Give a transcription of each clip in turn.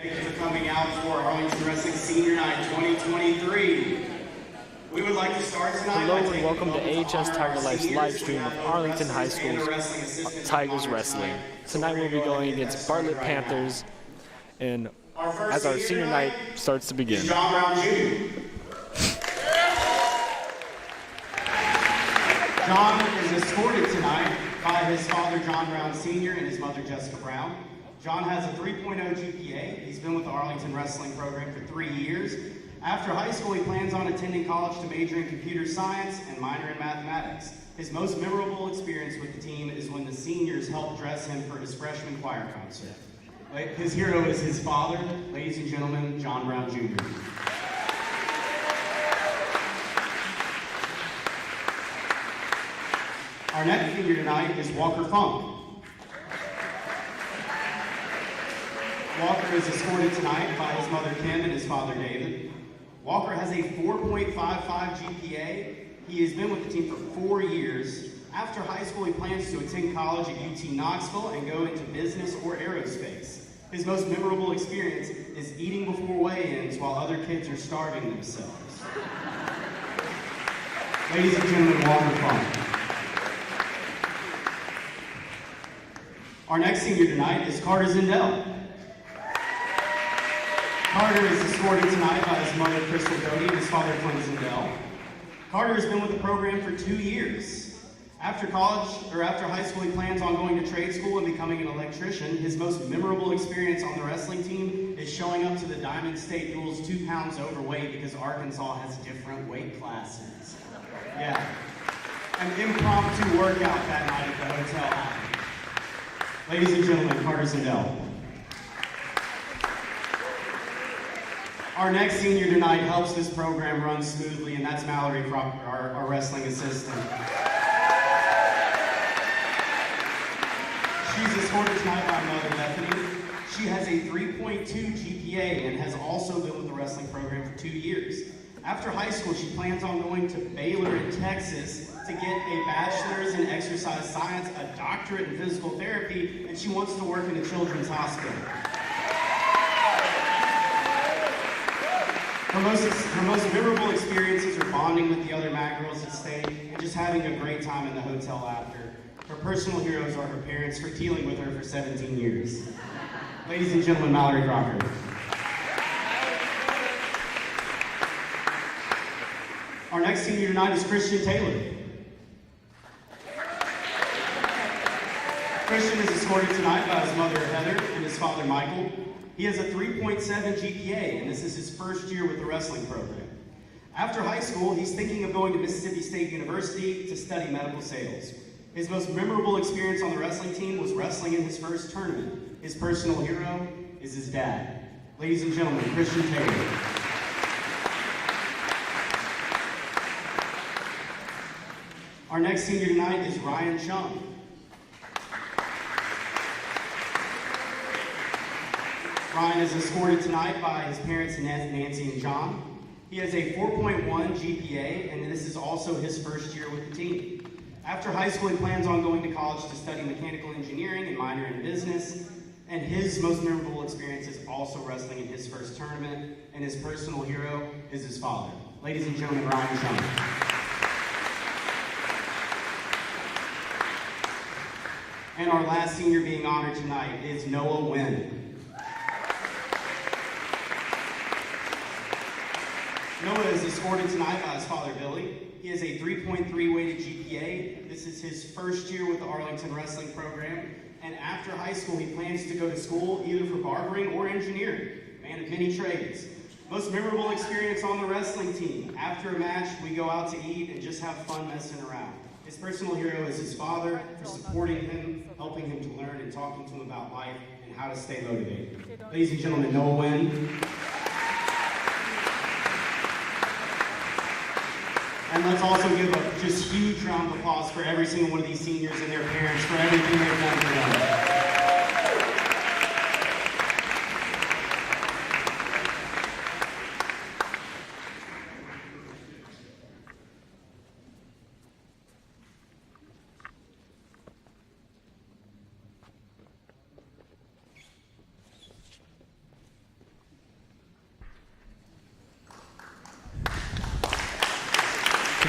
Thank you for coming out for Arlington Wrestling Senior Night 2023. We would like to start tonight. Hello and welcome to AHS Tiger Life's live stream of Arlington High School's Tigers Wrestling. Tonight we'll be going against Bartlett Panthers, and as our senior night starts to begin. John Brown Jr. John is escorted tonight by his father John Brown Senior and his mother Jessica Brown. John has a 3.0 GPA. He's been with the Arlington Wrestling program for 3 years. After high school, he plans on attending college to major in computer science and minor in mathematics. His most memorable experience with the team is when the seniors helped dress him for his freshman choir concert. His hero is his father, ladies and gentlemen, John Brown Jr. Our next figure tonight is Walker Funk. Walker is escorted tonight by his mother Kim and his father David. Walker has a 4.55 GPA. He has been with the team for 4 years. After high school, he plans to attend college at UT Knoxville and go into business or aerospace. His most memorable experience is eating before weigh-ins while other kids are starving themselves. Ladies and gentlemen, Walker Funk. Our next senior tonight is Carter Zindell. Carter is escorted tonight by his mother, Crystal Doty, and his father, Clint Zindell. Carter has been with the program for 2 years. After high school, he plans on going to trade school and becoming an electrician. His most memorable experience on the wrestling team is showing up to the Diamond State Duels 2 pounds overweight because Arkansas has different weight classes. Yeah. An impromptu workout that night at the hotel. Ladies and gentlemen, Carter Zindell. Our next senior tonight helps this program run smoothly, and that's Mallory Cropper, our wrestling assistant. She's escorted tonight by Mother Bethany. She has a 3.2 GPA and has also been with the wrestling program for 2 years. After high school, she plans on going to Baylor in Texas to get a bachelor's in exercise science, a doctorate in physical therapy, and she wants to work in a children's hospital. Her most memorable experiences are bonding with the other MAC girls that stay and just having a great time in the hotel after. Her personal heroes are her parents for dealing with her for 17 years. Ladies and gentlemen, Mallory Crocker. Our next senior tonight is Christian Taylor. Christian is escorted tonight by his mother Heather and his father Michael. He has a 3.7 GPA, and this is his first year with the wrestling program. After high school, he's thinking of going to Mississippi State University to study medical sales. His most memorable experience on the wrestling team was wrestling in his first tournament. His personal hero is his dad. Ladies and gentlemen, Christian Taylor. Our next senior tonight is Ryan Chung. Ryan is escorted tonight by his parents, Nancy and John. He has a 4.1 GPA, and this is also his first year with the team. After high school, he plans on going to college to study mechanical engineering and minor in business, and his most memorable experience is also wrestling in his first tournament, and his personal hero is his father. Ladies and gentlemen, Ryan Chung. And our last senior being honored tonight is Noah Wynn. Noah is escorted tonight by his father, Billy. He has a 3.3 weighted GPA. This is his first year with the Arlington Wrestling program. And after high school, he plans to go to school either for barbering or engineering. Man of many trades. Most memorable experience on the wrestling team. After a match, we go out to eat and just have fun messing around. His personal hero is his father for supporting him, helping him to learn, and talking to him about life and how to stay motivated. Ladies and gentlemen, Noah Wynn. And let's also give a just huge round of applause for every single one of these seniors and their parents for everything they've done for them.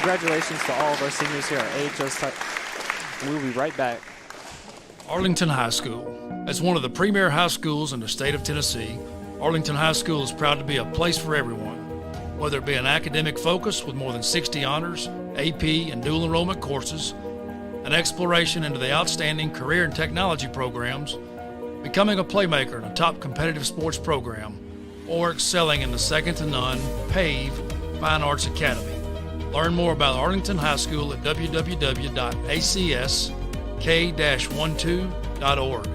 Congratulations to all of our seniors here at AHS. We'll be right back. Arlington High School. As one of the premier high schools in the state of Tennessee, Arlington High School is proud to be a place for everyone. Whether it be an academic focus with more than 60 honors, AP, and dual enrollment courses, an exploration into the outstanding career and technology programs, becoming a playmaker in a top competitive sports program, or excelling in the second-to-none PAVE Fine Arts Academy. Learn more about Arlington High School at www.acsk-12.org.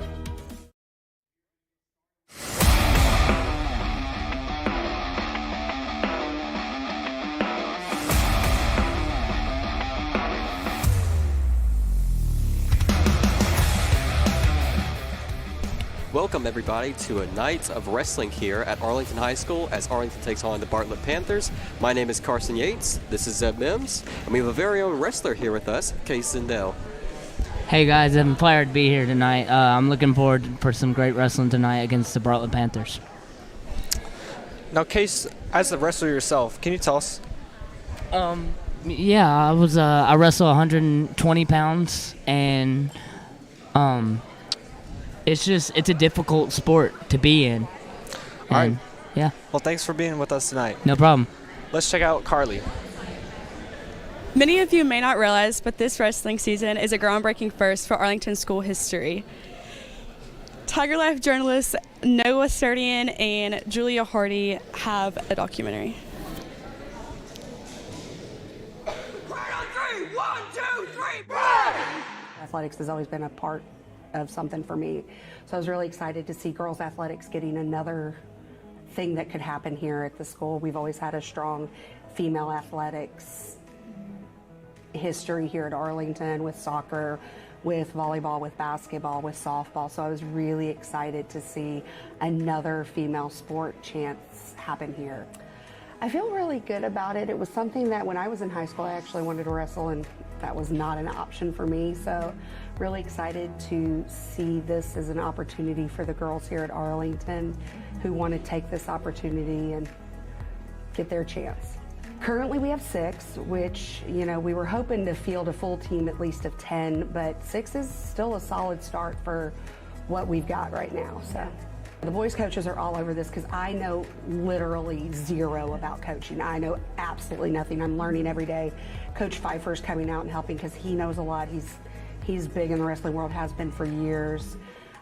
Welcome everybody to a night of wrestling here at Arlington High School as Arlington takes on the Bartlett Panthers. My name is Carson Yates, this is Zeb Mims, and we have a very own wrestler here with us, Case Zindell. Hey guys, I'm flattered to be here tonight. I'm looking forward for some great wrestling tonight against the Bartlett Panthers. Now, Case, as a wrestler yourself, can you tell us? Yeah, I wrestle 120 pounds, and it's a difficult sport to be in. All right. Yeah. Well, thanks for being with us tonight. No problem. Let's check out Carly. Many of you may not realize, but this wrestling season is a groundbreaking first for Arlington school history. Tiger Life journalists Noah Serdian and Julia Hardy have a documentary. Athletics has always been a part of something for me. So I was really excited to see girls athletics getting another thing that could happen here at the school. We've always had a strong female athletics history here at Arlington with soccer, with volleyball, with basketball, with softball. So I was really excited to see another female sport chance happen here. I feel really good about it. It was something that when I was in high school, I actually wanted to wrestle, and that was not an option for me. So really excited to see this as an opportunity for the girls here at Arlington who want to take this opportunity and get their chance. Currently we have 6, which, you know, we were hoping to field a full team at least of 10, but 6 is still a solid start for what we've got right now. So the boys coaches are all over this because I know literally zero about coaching. I know absolutely nothing. I'm learning every day. Coach Pfeiffer's coming out and helping because he knows a lot. He's big in the wrestling world, has been for years.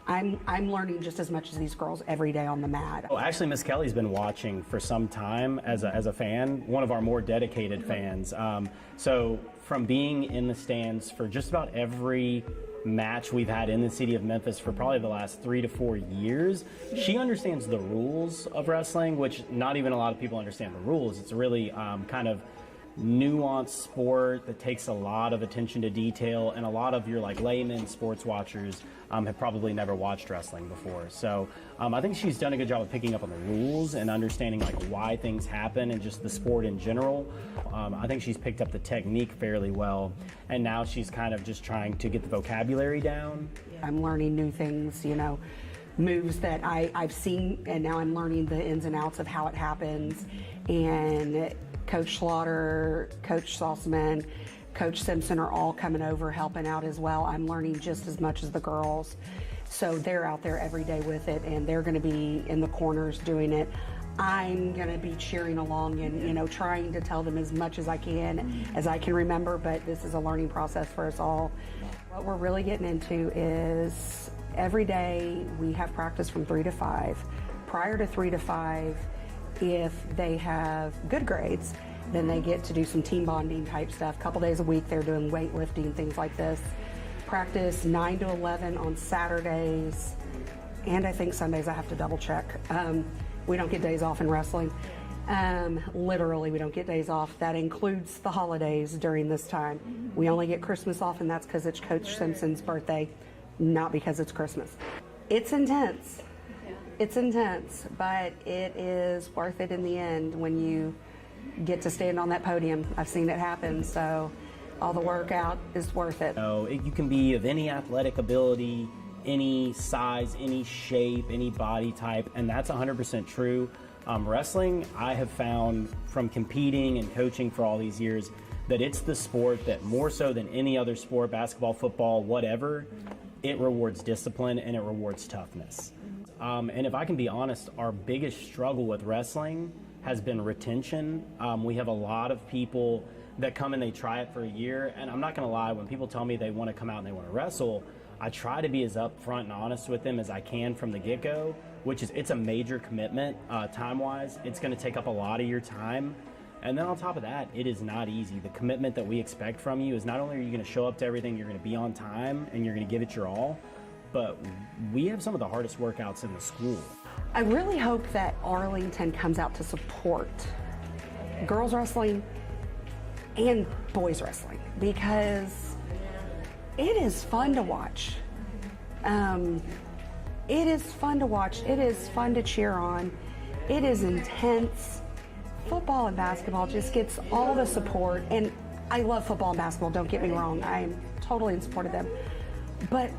I'm learning just as much as these girls every day on the mat. Well, actually, Miss Kelly's been watching for some time as a fan, one of our more dedicated fans. So from being in the stands for just about every match we've had in the city of Memphis for probably the last 3 to 4 years, she understands the rules of wrestling, which not even a lot of people understand the rules. It's a really kind of nuanced sport that takes a lot of attention to detail, and a lot of your like layman sports watchers have probably never watched wrestling before. So I think she's done a good job of picking up on the rules and understanding like why things happen and just the sport in general. I think she's picked up the technique fairly well, and now she's kind of just trying to get the vocabulary down. I'm learning new things, you know, moves that I've seen, and now I'm learning the ins and outs of how it happens. And Coach Slaughter, Coach Salzman, Coach Simpson are all coming over helping out as well. I'm learning just as much as the girls. So they're out there every day with it, and they're going to be in the corners doing it. I'm going to be cheering along and, you know, trying to tell them as much as I can remember, but this is a learning process for us all. What we're really getting into is every day we have practice from 3 to 5. Prior to 3 to 5, if they have good grades, then they get to do some team bonding type stuff. A couple days a week they're doing weightlifting, things like this. Practice 9 to 11 on Saturdays, and I think Sundays. I have to double check. We don't get days off in wrestling. Literally, we don't get days off. That includes the holidays during this time. We only get Christmas off, and that's because it's Coach Simpson's birthday, not because it's Christmas. It's intense. It's intense, but it is worth it in the end when you get to stand on that podium. I've seen it happen, so all the workout is worth it. You can be of any athletic ability, any size, any shape, any body type, and that's 100% true. Wrestling, I have found from competing and coaching for all these years, that it's the sport that more so than any other sport, basketball, football, whatever, it rewards discipline and it rewards toughness. And if I can be honest, our biggest struggle with wrestling has been retention. We have a lot of people that come and they try it for a year, and I'm not gonna lie, when people tell me they wanna come out and they wanna wrestle, I try to be as upfront and honest with them as I can from the get-go, which is, it's a major commitment time-wise. It's gonna take up a lot of your time. And then on top of that, it is not easy. The commitment that we expect from you is not only are you gonna show up to everything, you're gonna be on time and you're gonna give it your all, but we have some of the hardest workouts in the school. I really hope that Arlington comes out to support girls wrestling and boys wrestling, because it is fun to watch. It is fun to watch. It is fun to cheer on. It is intense. Football and basketball just gets all the support, and I love football and basketball, don't get me wrong. I am totally in support of them. But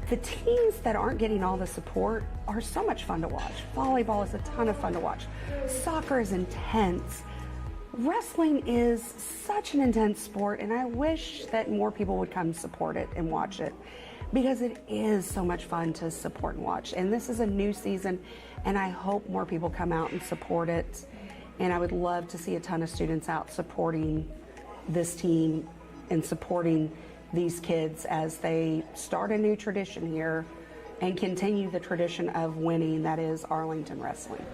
the teams that aren't getting all the support are so much fun to watch. Volleyball is a ton of fun to watch. Soccer is intense. Wrestling is such an intense sport, and I wish that more people would come support it and watch it, because it is so much fun to support and watch. And this is a new season, and I hope more people come out and support it. And I would love to see a ton of students out supporting this team and supporting these kids as they start a new tradition here and continue the tradition of winning that is Arlington wrestling.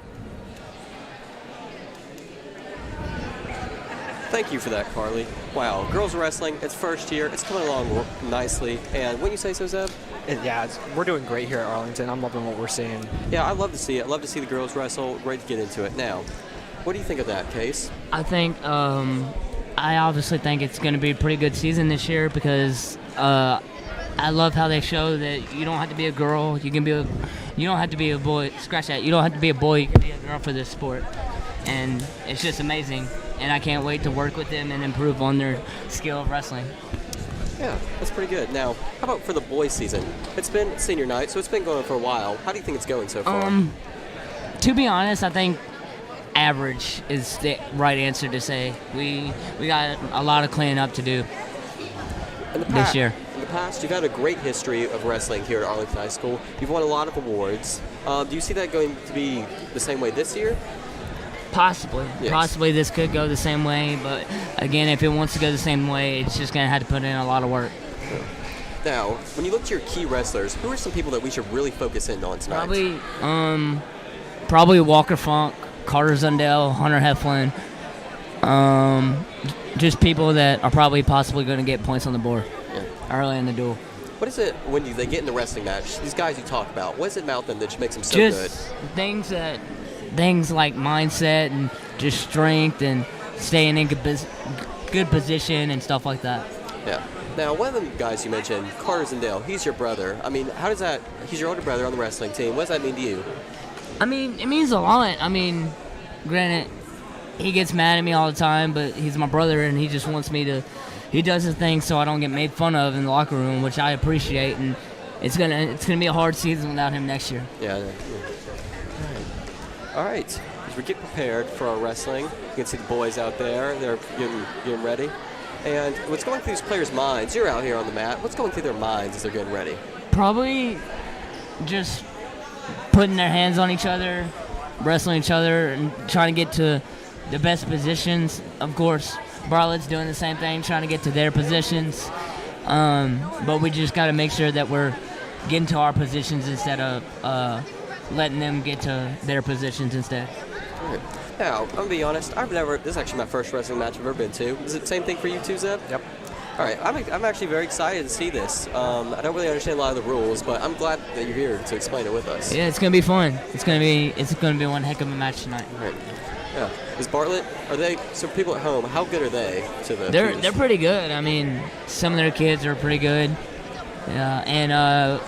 Thank you for that, Carly. Wow, girls wrestling, it's first year, it's coming along nicely, and wouldn't you say so, Zeb? Yeah, we're doing great here at Arlington. I'm loving what we're seeing. Yeah, I love to see it. I love to see the girls wrestle. Great to get into it. Now, what do you think of that, Case? I think, I obviously think it's going to be a pretty good season this year, because I love how they show that you don't have to be a girl. You don't have to be a boy. Scratch that. You don't have to be a boy. You can be a girl for this sport. And it's just amazing. And I can't wait to work with them and improve on their skill of wrestling. Yeah, that's pretty good. Now, how about for the boys' season? It's been senior night, so it's been going for a while. How do you think it's going so far? To be honest, I think average is the right answer to say. We got a lot of cleaning up to do this year. In the past, you've had a great history of wrestling here at Arlington High School. You've won a lot of awards. Do you see that going to be the same way this year? Possibly. Yes. Possibly this could go the same way, but again, if it wants to go the same way, it's just going to have to put in a lot of work. Now, when you look to your key wrestlers, who are some people that we should really focus in on tonight? Probably Walker Funk, Carter Zundell, Hunter Heflin. Just people that are probably possibly going to get points on the board early in the duel. What is it when they get in the wrestling match? These guys you talk about, what is it about them that just makes them so just good? Things like mindset and just strength and staying in good position and stuff like that. Yeah. Now, one of the guys you mentioned, Carter Zundell, he's your brother. I mean, how does that, he's your older brother on the wrestling team. What does that mean to you? I mean, it means a lot. I mean, granted, he gets mad at me all the time, but he's my brother and he just wants me to, he does his thing so I don't get made fun of in the locker room, which I appreciate, and it's gonna be a hard season without him next year. Yeah. All right, as we get prepared for our wrestling, you can see the boys out there. They're getting ready. And what's going through these players' minds, you're out here on the mat, what's going through their minds as they're getting ready? Probably just putting their hands on each other, wrestling each other, and trying to get to the best positions. Of course, Bartlett's doing the same thing, trying to get to their positions. But we just got to make sure that we're getting to our positions instead of letting them get to their positions instead. Right. Now, I'm going to be honest, this is actually my first wrestling match I've ever been to. Is it the same thing for you too, Zeb? Yep. All right, I'm actually very excited to see this. I don't really understand a lot of the rules, but I'm glad that you're here to explain it with us. Yeah, it's going to be fun. It's going to be one heck of a match tonight. Right. Yeah. Is Bartlett, so people at home, how good are they to the They're pretty good. I mean, some of their kids are pretty good. Yeah, and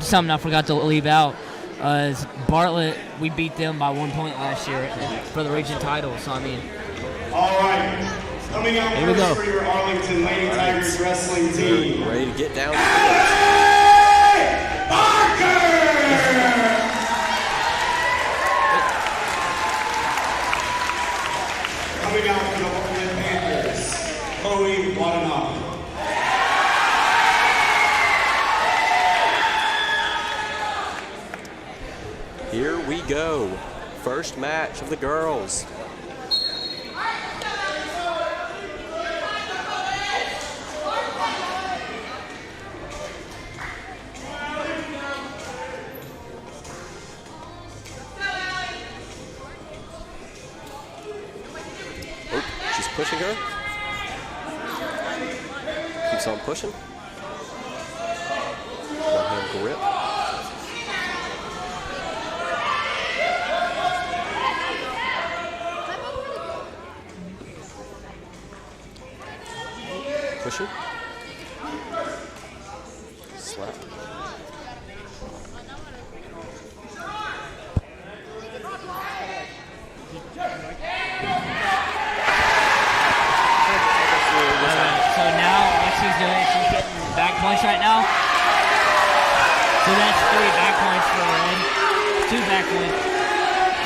something I forgot to leave out is Bartlett, we beat them by 1 point last year for the region title. So, I mean. All right. Coming out first for your Arlington Lady Tigers wrestling team. Ready to get down. Coming out for the Bartlett Panthers. go. First match of the girls. Oh, she's pushing her. Keeps on pushing. One hand grip. Pushing. Slap. So now what she's doing is she's getting back points right now. So that's 3 back points for red. 2 back points.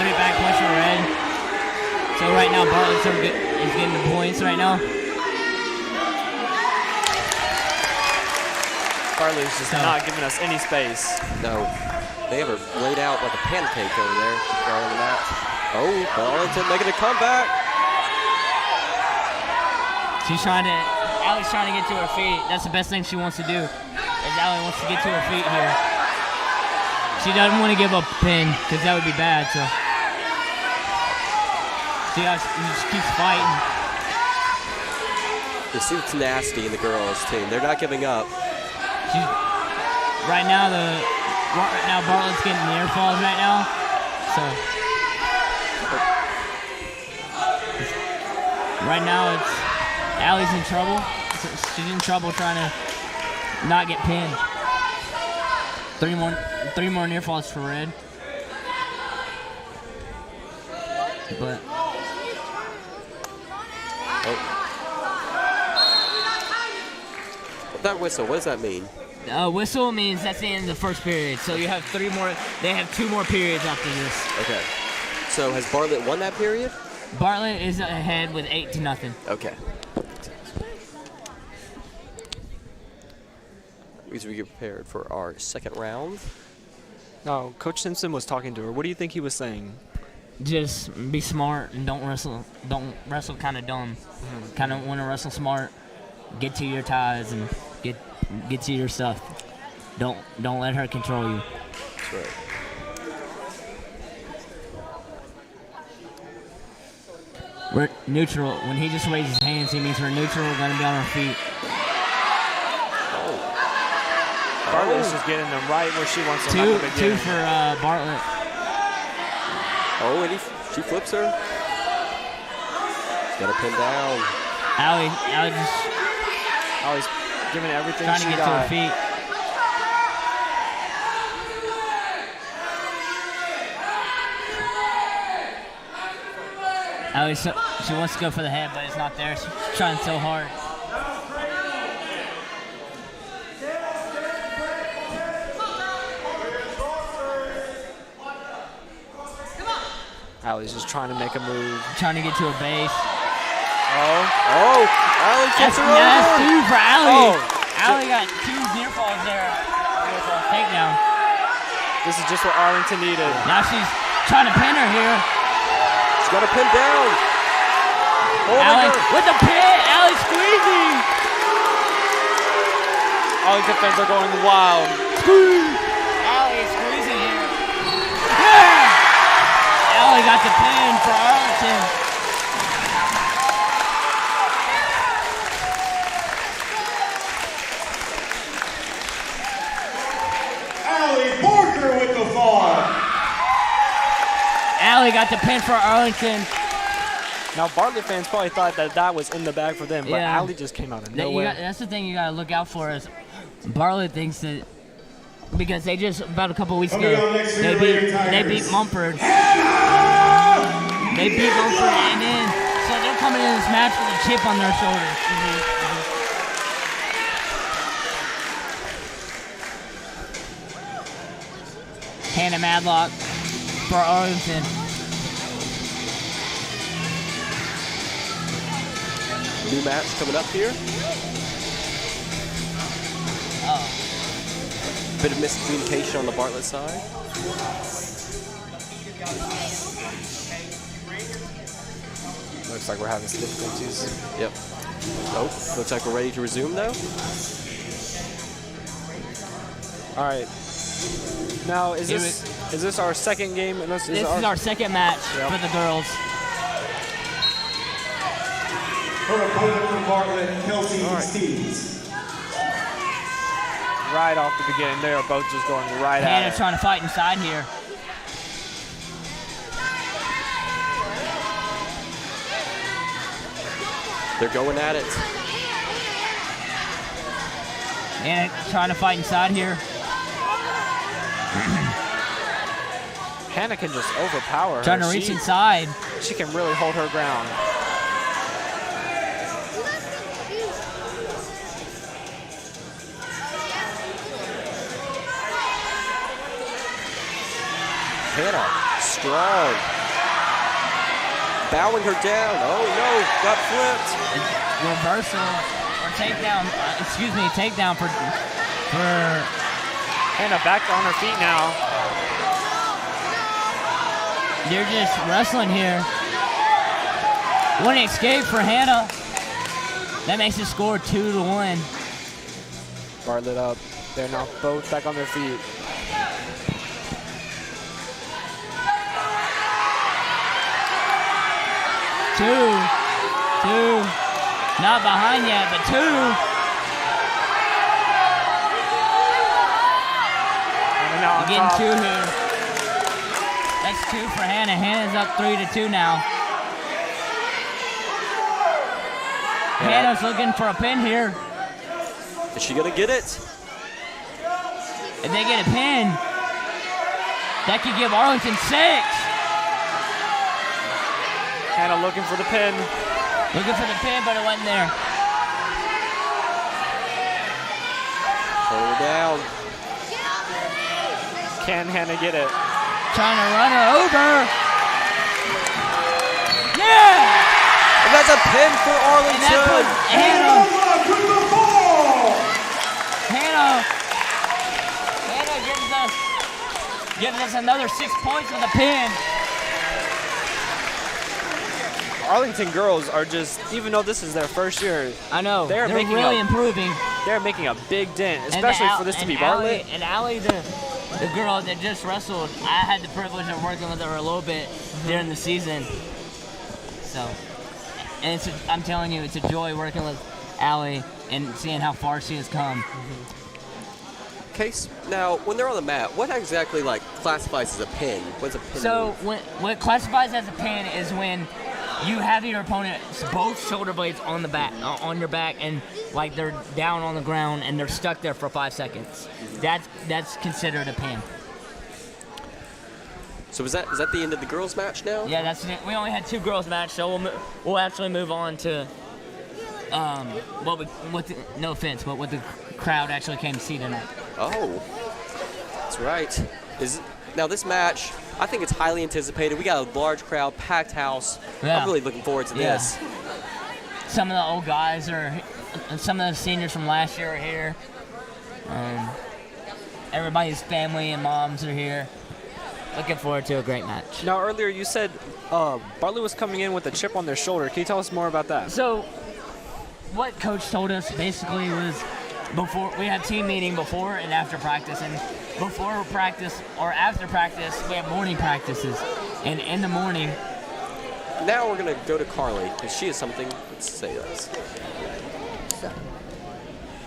3 back points for red. So right now Bartlett is getting the points right now. Bartlett's just not giving us any space. No. They have her laid out like a pancake over there right on the mat. Oh, Arlington making a comeback. Allie's trying to get to her feet. That's the best thing she wants to do. Is Allie wants to get to her feet here. She doesn't want to give up a pin because that would be bad. So she just keeps fighting. You see the tenacity in the girls' team. They're not giving up. Right now Bartlett's getting the air falls right now. So right now it's Allie's in trouble. She's in trouble trying to not get pinned. 3 more near falls for red. But That whistle, what does that mean? Whistle means that's the end of the first period. So you have 3 more. They have 2 more periods after this. Okay. So has Bartlett won that period? Bartlett is ahead with 8-0. Okay. As we get prepared for our second round. No, Coach Simpson was talking to her. What do you think he was saying? Just be smart and don't wrestle. Don't wrestle kind of dumb. Kind of want to wrestle smart. Get to your ties and get to your stuff. Don't let her control you. That's right. We're neutral. When he just raises his hands, he means we're neutral. We're going to be on our feet. Bartlett's just getting them right where she wants them. Two for Bartlett. Oh, and she flips her. She's got her pinned down. Allie's giving everything trying to she get got. to her feet. Allie, she wants to go for the head, but it's not there. She's trying so hard. Allie's just trying to make a move. Trying to get to her base. Oh, Allie gets her over. That's 2 for Allie. Oh. Allie got 2 near falls there. Near fall takedown. This is just what Arlington needed. Now she's trying to pin her here. She's got her pinned down. Allie with the pin. Allie squeezing. Arlington fans are going wild. Allie is squeezing here. Yeah! Allie got the pin for Arlington. With the fall. Allie got the pin for Arlington. Now Bartlett fans probably thought that was in the bag for them, but Yeah. Allie just came out of nowhere. That's the thing you gotta look out for is Bartlett thinks that because they just about a couple weeks ago they beat Mumford. They beat Mumford and then so they're coming in this match with a chip on their shoulder. Hannah Madlock for Arlington. New match coming up here. Bit of miscommunication on the Bartlett side. Looks like we're having some difficulties. Yep. Nope. Looks like we're ready to resume though. All right. Now, is this our second game? This is our second match for the girls. Her opponent from Bartlett, Kelsey Stevens. Right off the beginning, they are both just going right at Hannah's it. trying to fight inside here. They're going at it. Hannah trying to fight inside here. Hannah can just overpower her. Trying to reach inside. She can really hold her ground. Hannah, strong. Bowing her down. Oh no, got flipped. Reversal or takedown. Takedown for Hannah back on her feet now. They're just wrestling here. One escape for Hannah. That makes the score 2-1. Bartlett up. They're now both back on their feet. Two. Not behind yet, but 2. We're getting 2 here. That's 2 for Hannah. Hannah's up 3-2 now. Hannah's looking for a pin here. Is she gonna get it? If they get a pin, that could give Arlington 6. Hannah looking for the pin. Looking for the pin, but it wasn't there. Hold her down. Can Hannah get it? Trying to run her over. Yeah! And that's a pin for Arlington. And that puts Hannah gives us another 6 points with a pin. Arlington girls are just, even though this is their first year, I know, they're making really improving. They're making a big dent, especially for this to be Bartlett. And Allie, the girl that just wrestled, I had the privilege of working with her a little bit during the season. So, and I'm telling you, it's a joy working with Allie and seeing how far she has come. Case, now, when they're on the mat, what exactly classifies as a pin? What's a pin? So, what classifies as a pin is when you have your opponent's both shoulder blades on the back, on your back, and they're down on the ground and they're stuck there for 5 seconds. That's considered a pin. So is that the end of the girls' match now? Yeah, that's it. We only had 2 girls match, so we'll actually move on to no offense, but what the crowd actually came to see tonight. Oh, that's right. Now this match, I think it's highly anticipated. We got a large crowd, packed house. Yeah. I'm really looking forward to this. Some of the old guys some of the seniors from last year are here. Everybody's family and moms are here. Looking forward to a great match. Now, earlier you said Bartlett was coming in with a chip on their shoulder. Can you tell us more about that? So, what Coach told us basically was we had team meeting before and after practice, and before practice or after practice we have morning practices, and in the morning. Now we're gonna go to Carly because she has something to say to us.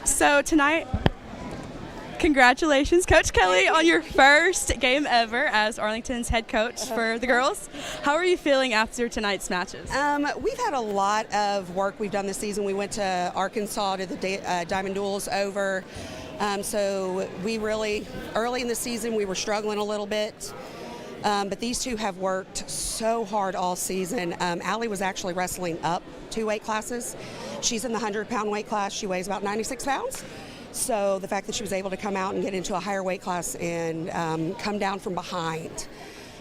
So tonight, congratulations, Coach Kelly, on your first game ever as Arlington's head coach for the girls. How are you feeling after tonight's matches? We've had a lot of work we've done this season. We went to Arkansas to the Diamond Duels over. So we really, early in the season, we were struggling a little bit. But these two have worked so hard all season. Allie was actually wrestling up 2 weight classes. She's in the 100-pound weight class. She weighs about 96 pounds. So the fact that she was able to come out and get into a higher weight class and come down from behind,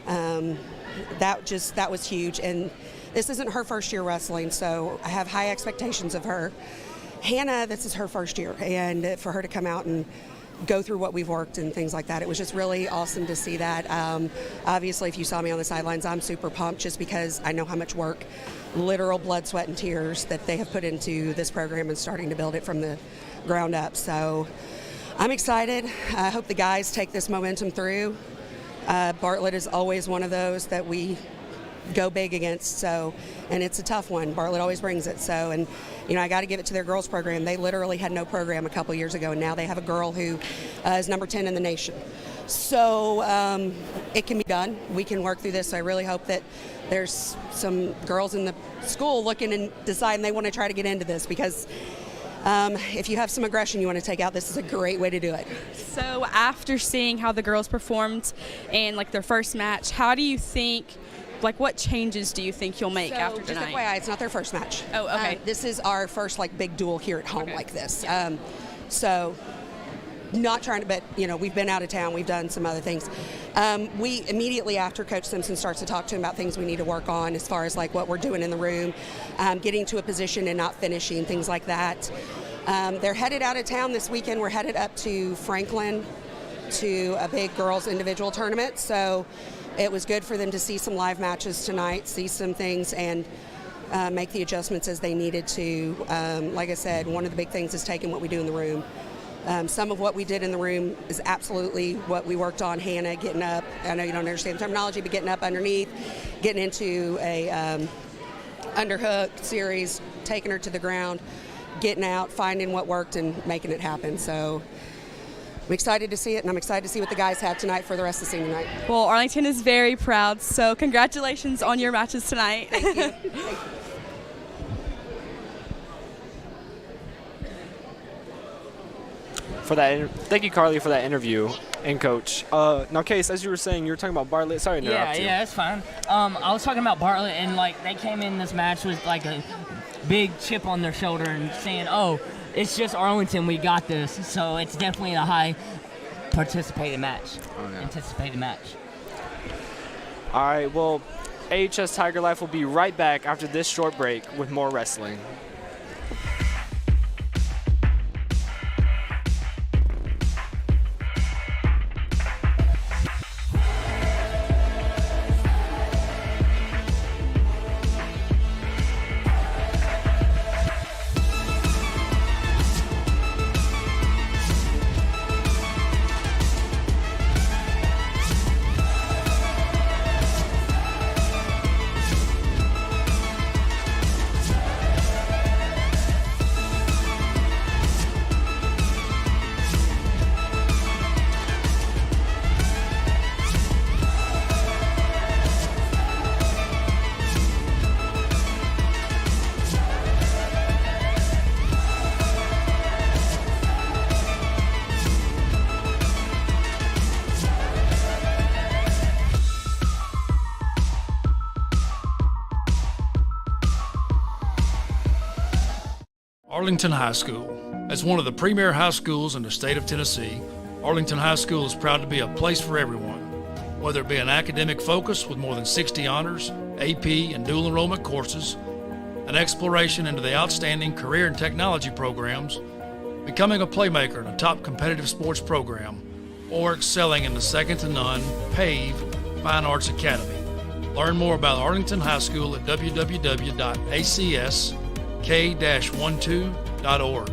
that was huge. And this isn't her first year wrestling, so I have high expectations of her. Hannah, this is her first year, and for her to come out and go through what we've worked and things like that. It was just really awesome to see that. Obviously, if you saw me on the sidelines, I'm super pumped just because I know how much work, literal blood, sweat, and tears that they have put into this program and starting to build it from the ground up. So I'm excited. I hope the guys take this momentum through. Bartlett is always one of those that we go big against, and it's a tough one. Bartlett always brings it. So, and I got to give it to their girls program. They literally had no program a couple years ago, and now they have a girl who is number 10 in the nation. So it can be done. We can work through this. So I really hope that there's some girls in the school looking and deciding they want to try to get into this, because if you have some aggression you want to take out, this is a great way to do it. So after seeing how the girls performed in their first match, how do you think, what changes do you think you'll make after tonight? Just FYI, it's not their first match. Oh, okay. This is our first big duel here at home like this. Yeah. So not trying to, but we've been out of town, we've done some other things. We immediately after Coach Simpson starts to talk to him about things we need to work on as far as what we're doing in the room, getting to a position and not finishing, things like that. They're headed out of town this weekend. We're headed up to Franklin to a big girls individual tournament. So it was good for them to see some live matches tonight, see some things, and make the adjustments as they needed to. Like I said, one of the big things is taking what we do in the room. Some of what we did in the room is absolutely what we worked on. Hannah getting up, I know you don't understand the terminology, but getting up underneath, getting into a underhook series, taking her to the ground, getting out, finding what worked and making it happen. So I'm excited to see it, and I'm excited to see what the guys have tonight for the rest of the senior night. Well, Arlington is very proud, so congratulations on your matches tonight. Thank you. Thank you. Thank you, Carly, for that interview, and Coach. Now, Case, as you were saying, you were talking about Bartlett. Sorry to interrupt you. Yeah, it's fine. I was talking about Bartlett, and they came in this match with a big chip on their shoulder and saying, "Oh, it's just Arlington, we got this." So it's definitely a high anticipated match. All right, well, AHS Tiger Life will be right back after this short break with more wrestling. Arlington High School. As one of the premier high schools in the state of Tennessee, Arlington High School is proud to be a place for everyone. Whether it be an academic focus with more than 60 honors, AP, and dual enrollment courses, an exploration into the outstanding career and technology programs, becoming a playmaker in a top competitive sports program, or excelling in the second-to-none PAVE Fine Arts Academy. Learn more about Arlington High School at www.acsk-12.org.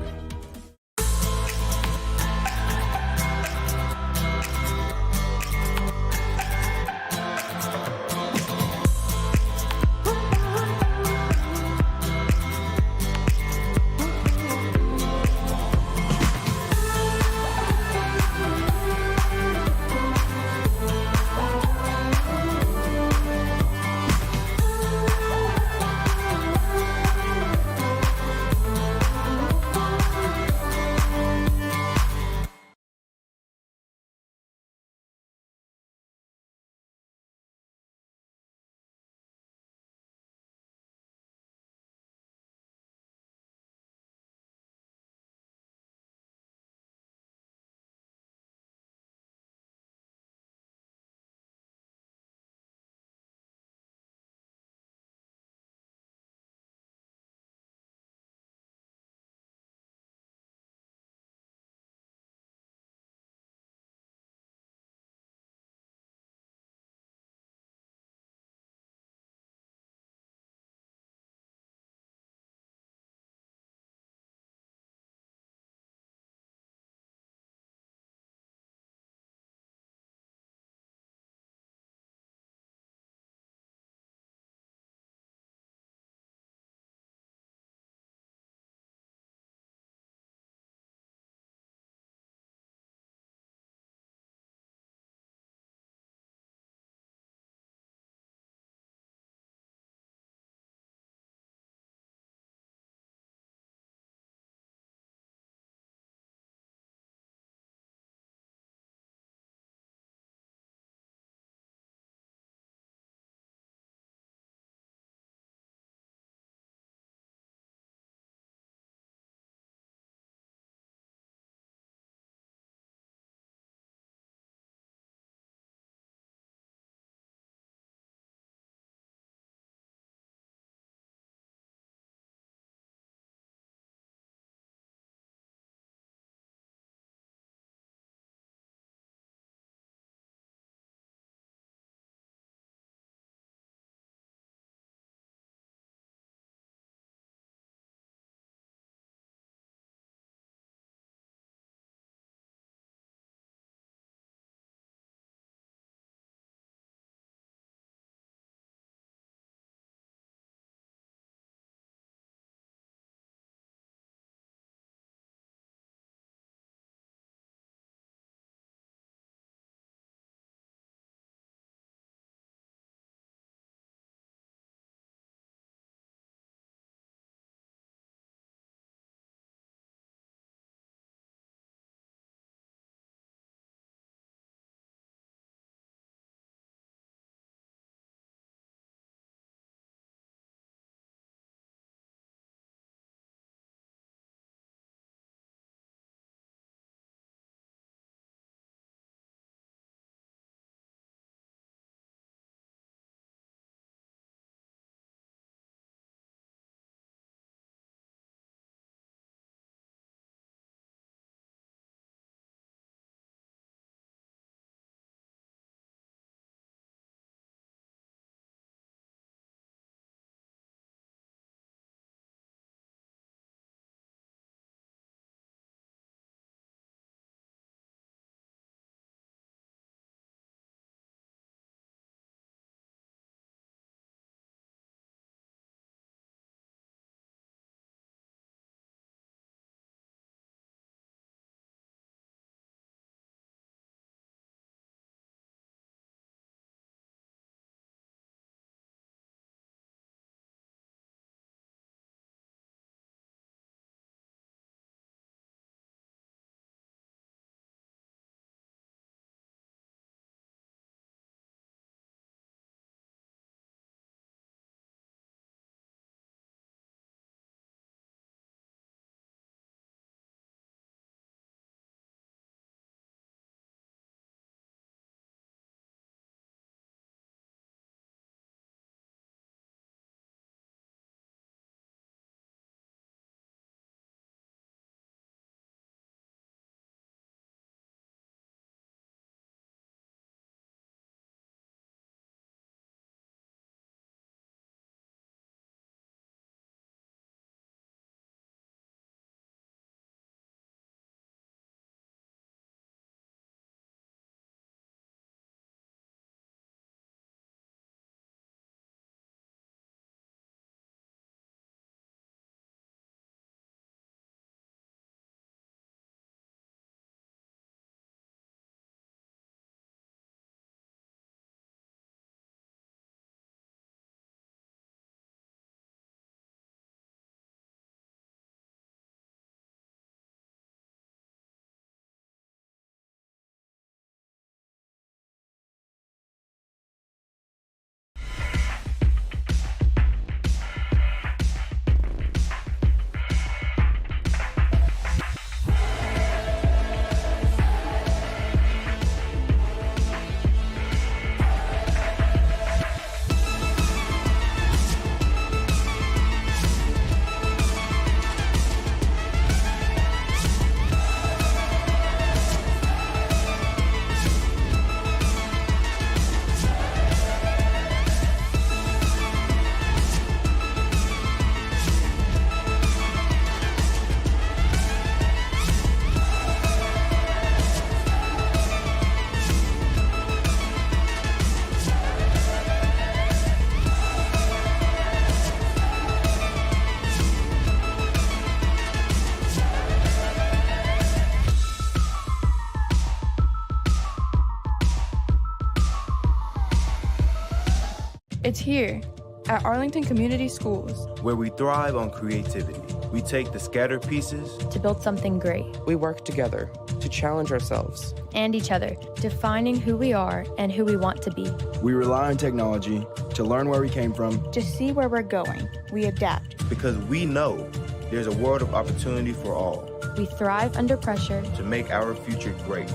It's here, at Arlington Community Schools, where we thrive on creativity. We take the scattered pieces to build something great. We work together to challenge ourselves and each other, defining who we are and who we want to be. We rely on technology to learn where we came from, to see where we're going. We adapt. Because we know there's a world of opportunity for all. We thrive under pressure to make our future great.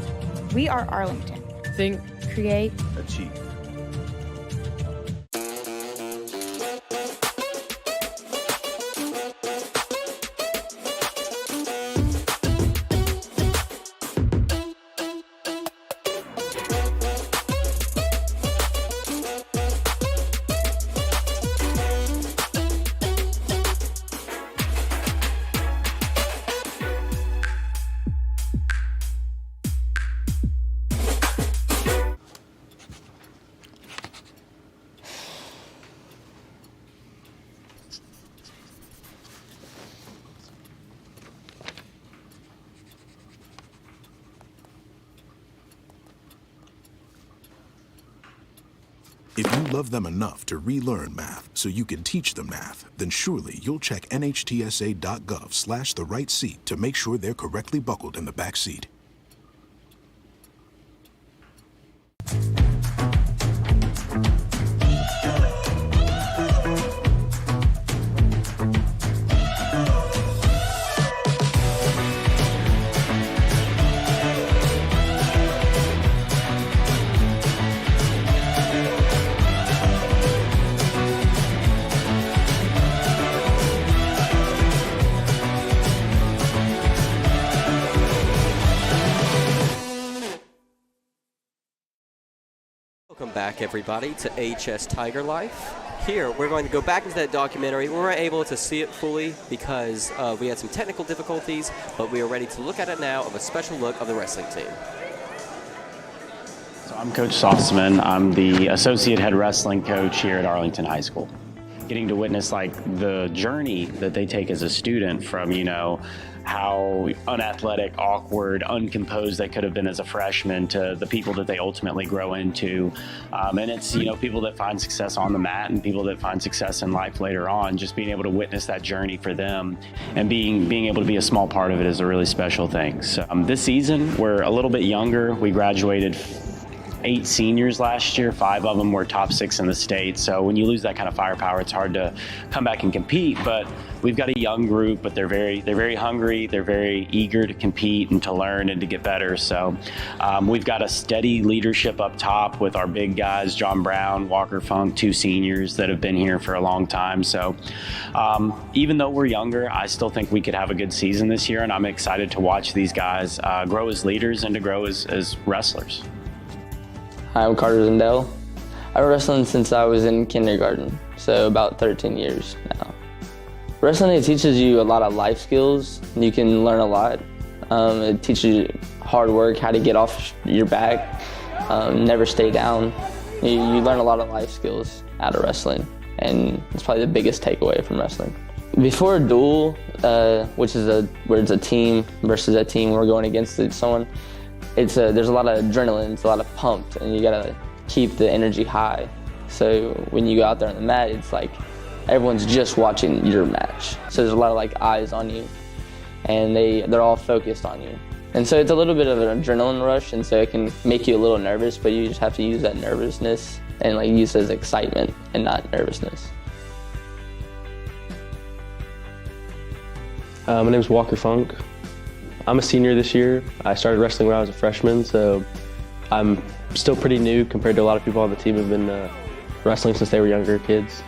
We are Arlington. Think, create, achieve. If you love them enough to relearn math so you can teach them math, then surely you'll check nhtsa.gov/the-right-seat to make sure they're correctly buckled in the back seat. Welcome back, everybody, to HS Tiger Life. Here, we're going to go back into that documentary. We weren't able to see it fully because we had some technical difficulties, but we are ready to look at it now of a special look of the wrestling team. So I'm Coach Sauceman. I'm the associate head wrestling coach here at Arlington High School. Getting to witness like the journey that they take as a student from, you know, how unathletic, awkward, uncomposed they could have been as a freshman to the people that they ultimately grow into. And it's, you know, people that find success on the mat and people that find success in life later on. Just being able to witness that journey for them and being able to be a small part of it is a really special thing. So this season, we're a little bit younger. We graduated 8 seniors last year. 5 of them were top 6 in the state. So when you lose that kind of firepower, it's hard to come back and compete. But we've got a young group, but they're very hungry. They're very eager to compete and to learn and to get better. So we've got a steady leadership up top with our big guys, John Brown, Walker Funk, 2 seniors that have been here for a long time. So even though we're younger, I still think we could have a good season this year, and I'm excited to watch these guys grow as leaders and to grow as wrestlers. Hi, I'm Carter Zindell. I've been wrestling since I was in kindergarten, so about 13 years now. Wrestling, it teaches you a lot of life skills. You can learn a lot. It teaches you hard work, how to get off your back, never stay down. You learn a lot of life skills out of wrestling, and it's probably the biggest takeaway from wrestling. Before a duel, which is where it's a team versus a team, we're going against someone, there's a lot of adrenaline, it's a lot of pumped, and you gotta keep the energy high. So when you go out there on the mat, it's like everyone's just watching your match. So there's a lot of like eyes on you, and they're all focused on you. And so it's a little bit of an adrenaline rush, and so it can make you a little nervous, but you just have to use that nervousness and like use it as excitement and not nervousness. My name's Walker Funk. I'm a senior this year. I started wrestling when I was a freshman, so I'm still pretty new compared to a lot of people on the team who've been wrestling since they were younger kids.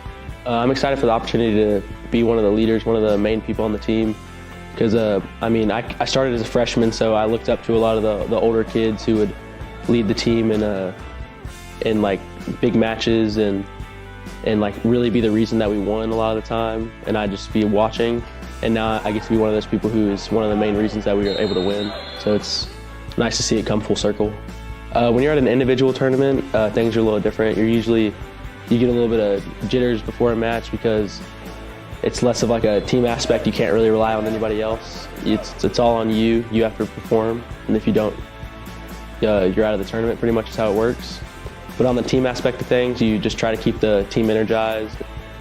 I'm excited for the opportunity to be one of the leaders, one of the main people on the team, because I started as a freshman, so I looked up to a lot of the older kids who would lead the team in like big matches and like really be the reason that we won a lot of the time, and I'd just be watching. And now I get to be one of those people who is one of the main reasons that we were able to win. So it's nice to see it come full circle. When you're at an individual tournament, things are a little different. You get a little bit of jitters before a match because it's less of like a team aspect. You can't really rely on anybody else. It's all on you. You have to perform, and if you don't, you're out of the tournament. Pretty much is how it works. But on the team aspect of things, you just try to keep the team energized.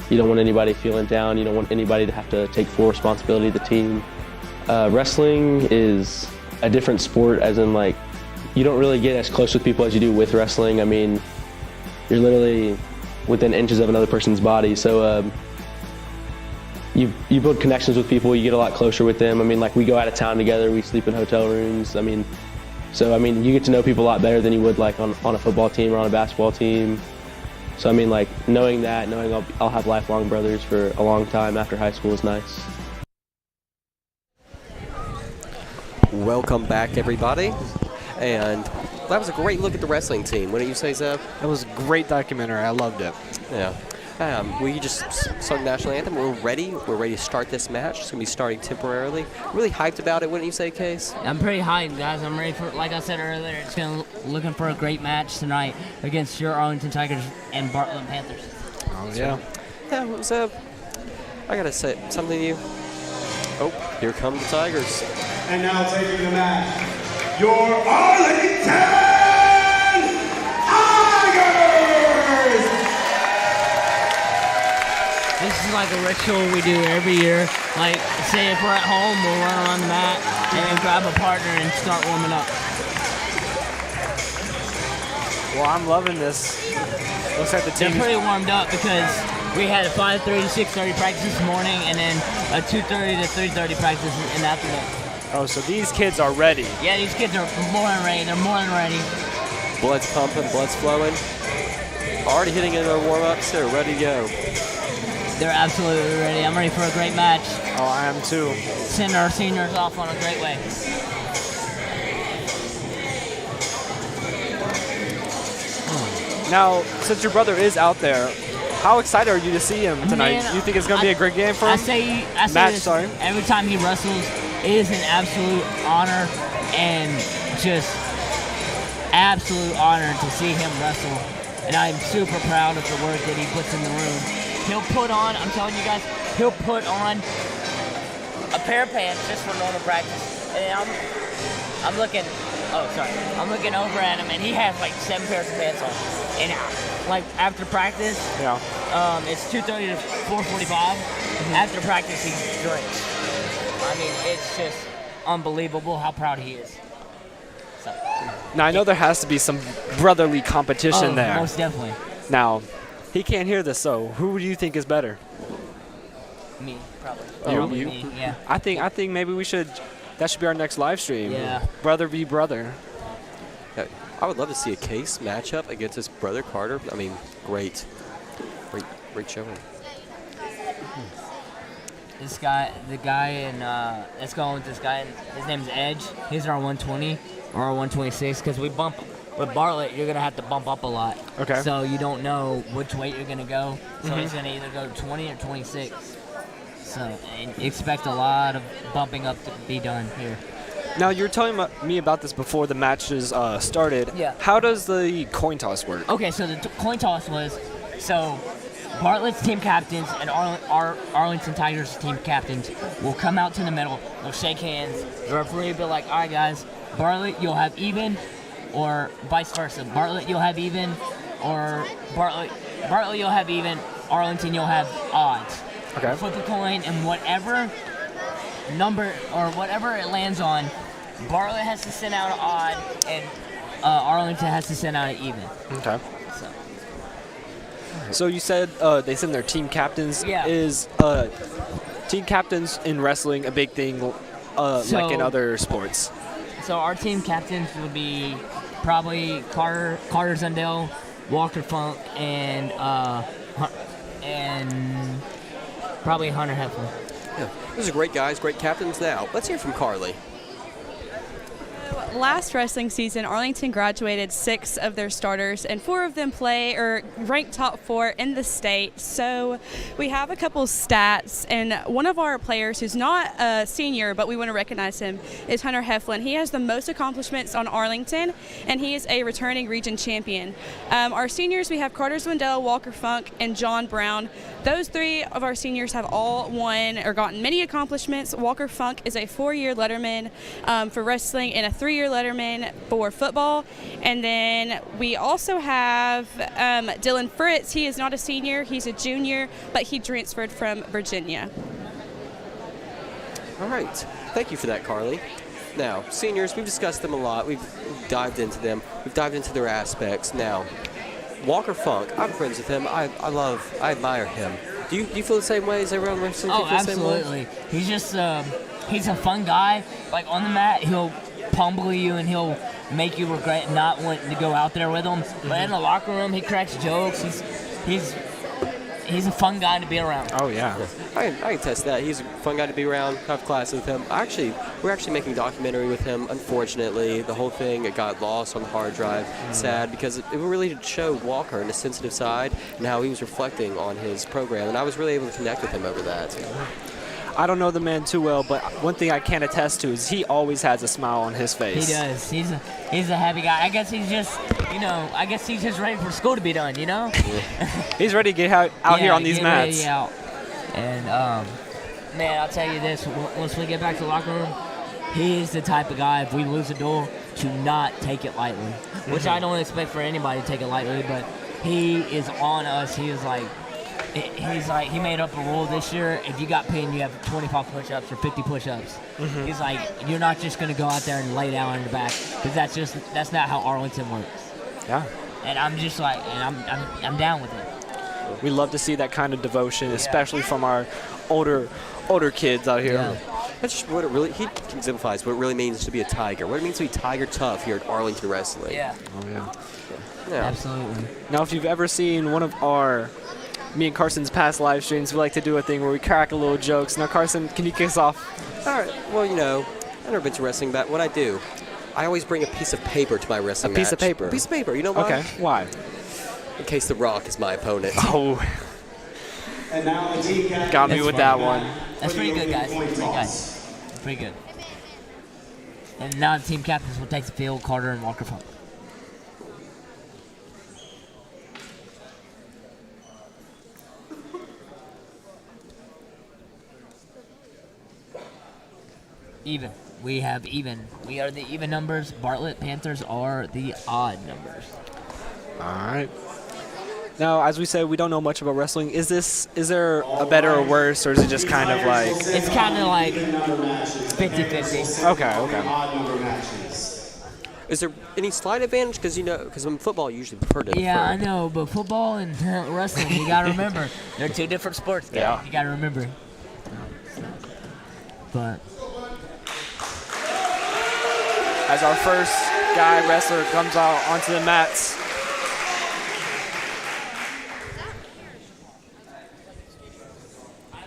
You don't want anybody feeling down. You don't want anybody to have to take full responsibility of the team. Wrestling is a different sport, as in like you don't really get as close with people as you do with wrestling. I mean, you're literally within inches of another person's body. So you build connections with people. You get a lot closer with them. I mean, like we go out of town together. We sleep in hotel rooms. I mean, you get to know people a lot better than you would like on a football team or on a basketball team. So I mean, like knowing I'll have lifelong brothers for a long time after high school is nice. Welcome back, everybody. And that was a great look at the wrestling team. What do you say, Zeb? It was a great documentary. I loved it. Yeah. We just sung the national anthem. We're ready. We're ready to start this match. It's going to be starting temporarily. Really hyped about it, wouldn't you say, Case? I'm pretty hyped, guys. I'm ready for, like I said earlier, looking for a great match tonight against your Arlington Tigers and Bartlett Panthers. Oh, yeah. Yeah, Zeb, I got to say something to you. Oh, here come the Tigers. And now taking the match, your Arlington Tigers! This is like a ritual we do every year. Like, say if we're at home, we'll run around the mat and then grab a partner and start warming up. Well, I'm loving this. Looks like the team. They're pretty warmed up because we had a 5:30 to 6:30 practice this morning and then a 2:30 to 3:30 practice in the afternoon. Oh, so these kids are ready. Yeah, these kids are more than ready. They're more than ready. Blood's pumping, blood's flowing. Already hitting in their warm-ups. They're ready to go. They're absolutely ready. I'm ready for a great match. Oh, I am too. Send our seniors off on a great way. Now, since your brother is out there, how excited are you to see him tonight? Man, you think it's going to be a great game for him? I say match, this, sorry. Every time he wrestles, it is an absolute honor and just absolute honor to see him wrestle. And I'm super proud of the work that he puts in the room. He'll put on, I'm telling you guys, he'll put on a pair of pants just for normal practice. And I'm looking over at him and he has like 7 pairs of pants on. And like after practice, it's 2:30 to 4:45. After practice, he drinks. I mean, it's just unbelievable how proud he is. So. Now, I know there has to be some brotherly competition there. Most definitely. Now, he can't hear this, so who do you think is better? Me, probably. You? Me, yeah. I think maybe that should be our next live stream. Yeah. Brother v. brother. I would love to see a Case matchup against his brother Carter. I mean, great showing. This guy, let's go with this guy. His name's Edge. He's our 120 or our 126 because we bump. With Bartlett, you're going to have to bump up a lot. Okay. So you don't know which weight you're going to go. So he's going to either go 20 or 26. So expect a lot of bumping up to be done here. Now, you were telling me about this before the matches started. Yeah. How does the coin toss work? Okay, so the coin toss was, Bartlett's team captains and Arlington Tigers team captains will come out to the middle. They'll shake hands. The referee will be like, all right, guys, Bartlett, you'll have even, or vice versa. Bartlett, you'll have even, or Bartlett, you'll have even. Arlington, you'll have odds. Okay. Flip a coin, and whatever number or whatever it lands on, Bartlett has to send out an odd, and Arlington has to send out an even. Okay. So you said they send their team captains. Yeah. Is team captains in wrestling a big thing, like in other sports? So our team captains would be probably Carter Zundell, Walker Funk, and probably Hunter Heflin. Yeah. Those are great guys, great captains. Now, let's hear from Carly. Last wrestling season, Arlington graduated 6 of their starters, and 4 of them play or rank top 4 in the state. So we have a couple stats, and one of our players who's not a senior, but we want to recognize him, is Hunter Heflin. He has the most accomplishments on Arlington, and he is a returning region champion. Our seniors, we have Carter Zwindell, Walker Funk, and John Brown. Those 3 of our seniors have all won or gotten many accomplishments. Walker Funk is a 4-year letterman for wrestling and a 3-year 2-year letterman for football. And then we also have Dylan Fritz. He is not a senior. He's a junior, but he transferred from Virginia. All right. Thank you for that, Carly. Now, seniors, we've discussed them a lot. We've dived into them. We've dived into their aspects. Now, Walker Funk, I'm friends with him. I admire him. Do you feel the same way as everyone else? Oh, absolutely. He's just, he's a fun guy. Like, on the mat, he'll pummel you and he'll make you regret not wanting to go out there with him. But in the locker room, he cracks jokes. He's a fun guy to be around. Oh, yeah. I can test that. He's a fun guy to be around. Have classes with him. We're actually making a documentary with him. Unfortunately, the whole thing, it got lost on the hard drive. Sad, because it really showed Walker and his sensitive side and how he was reflecting on his program. And I was really able to connect with him over that. I don't know the man too well, but one thing I can attest to is he always has a smile on his face. He does. He's a happy guy. I guess he's just, ready for school to be done, He's ready to get out here on these mats. Ready out. And, man, I'll tell you this. Once we get back to the locker room, he is the type of guy, if we lose a duel, to not take it lightly. Which I don't expect for anybody to take it lightly, but he is on us. He made up a rule this year. If you got pinned, you have 25 push-ups or 50 push-ups. He's like, you're not just going to go out there and lay down in the back, because that's not how Arlington works. Yeah. And I'm just like, I'm down with it. We love to see that kind of devotion, especially from our older kids out here. Yeah. That's just what he exemplifies what it really means to be a Tiger. What it means to be Tiger tough here at Arlington Wrestling. Yeah. Oh, yeah. Absolutely. Now, if you've ever seen one of me and Carson's past live streams, we like to do a thing where we crack a little jokes. Now, Carson, can you kick us off? All right. Well, I've never been to wrestling, but what I do, I always bring a piece of paper to my wrestling match. A piece of paper? A piece of paper. You know why? Okay. Why? In case The Rock is my opponent. Oh. And now the team captain. Got me with that one. That's pretty good, guys. Pretty good. And now the team captains will take the field, Carter and Walker Funk. Even. We have even. We are the even numbers. Bartlett Panthers are the odd numbers. All right. Now, as we said, we don't know much about wrestling. Is there a better or worse, or is it just kind of like? It's kind of like 50-50. Okay. Is there any slight advantage? Because in football, you usually prefer to. Yeah, I know, but football and wrestling, you gotta remember, they're two different sports. Guys. Yeah. You gotta remember. But as our first guy wrestler comes out onto the mats.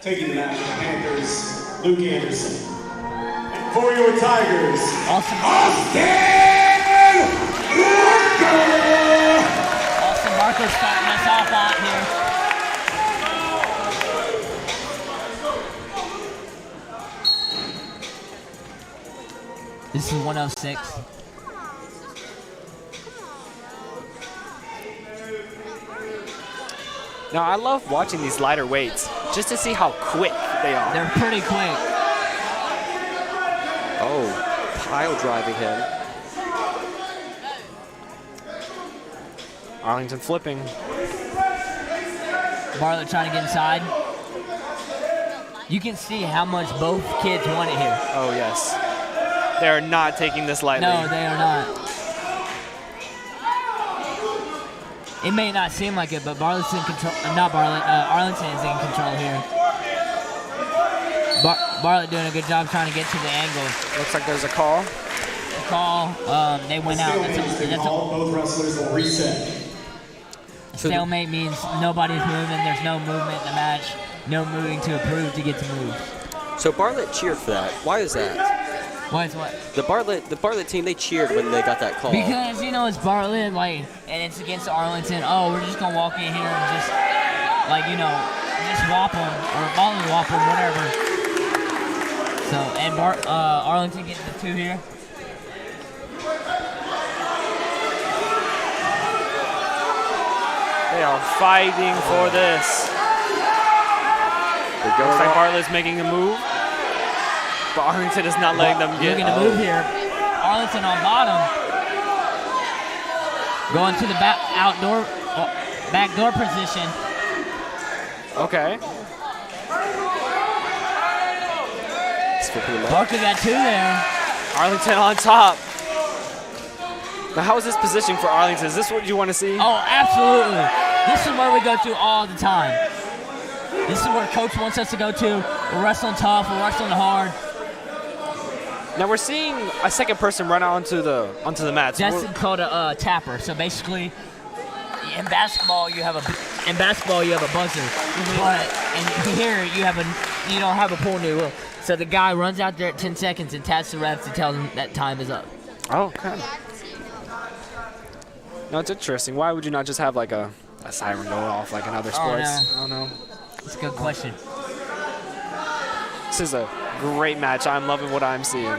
Taking the match, the Panthers, Luke Anderson. And for your Tigers, Austin Barker's starting us off out here. This is 106. Now, I love watching these lighter weights just to see how quick they are. They're pretty quick. Oh, pile driving him. Arlington flipping. Bartlett trying to get inside. You can see how much both kids want it here. Oh, yes. They are not taking this lightly. No, they are not. It may not seem like it, but Bartlett's in control. Not Bartlett. Arlington is in control here. Bartlett doing a good job trying to get to the angle. Looks like there's a call. They went out. Both wrestlers will reset. Stalemate means nobody's moving. There's no movement in the match. No moving to approve to get to move. So Bartlett cheered for that. Why is that? Why is what? The Bartlett team, they cheered when they got that call. Because, it's Bartlett, and it's against Arlington. Oh, we're just going to walk in here and just, just whop them, or volley whop them, whatever. So, and Arlington getting the 2 here. They are fighting for this. Looks like Bartlett's making a move. But Arlington is not letting them get. Looking to move here. Arlington on bottom. Going to the backdoor position. Okay. Barker got 2 there. Arlington on top. Now, how is this position for Arlington? Is this what you want to see? Oh, absolutely. This is where we go to all the time. This is where Coach wants us to go to. We're wrestling tough. We're wrestling hard. Now we're seeing a second person run out onto the mats. That's called a tapper. So basically, in basketball you have a buzzer, but in here you don't have a pull new rule. So the guy runs out there at 10 seconds and taps the refs to tell them that time is up. Oh, okay. No, it's interesting. Why would you not just have like a siren go off like in other sports? I don't know. That's a good question. This is a great match. I'm loving what I'm seeing.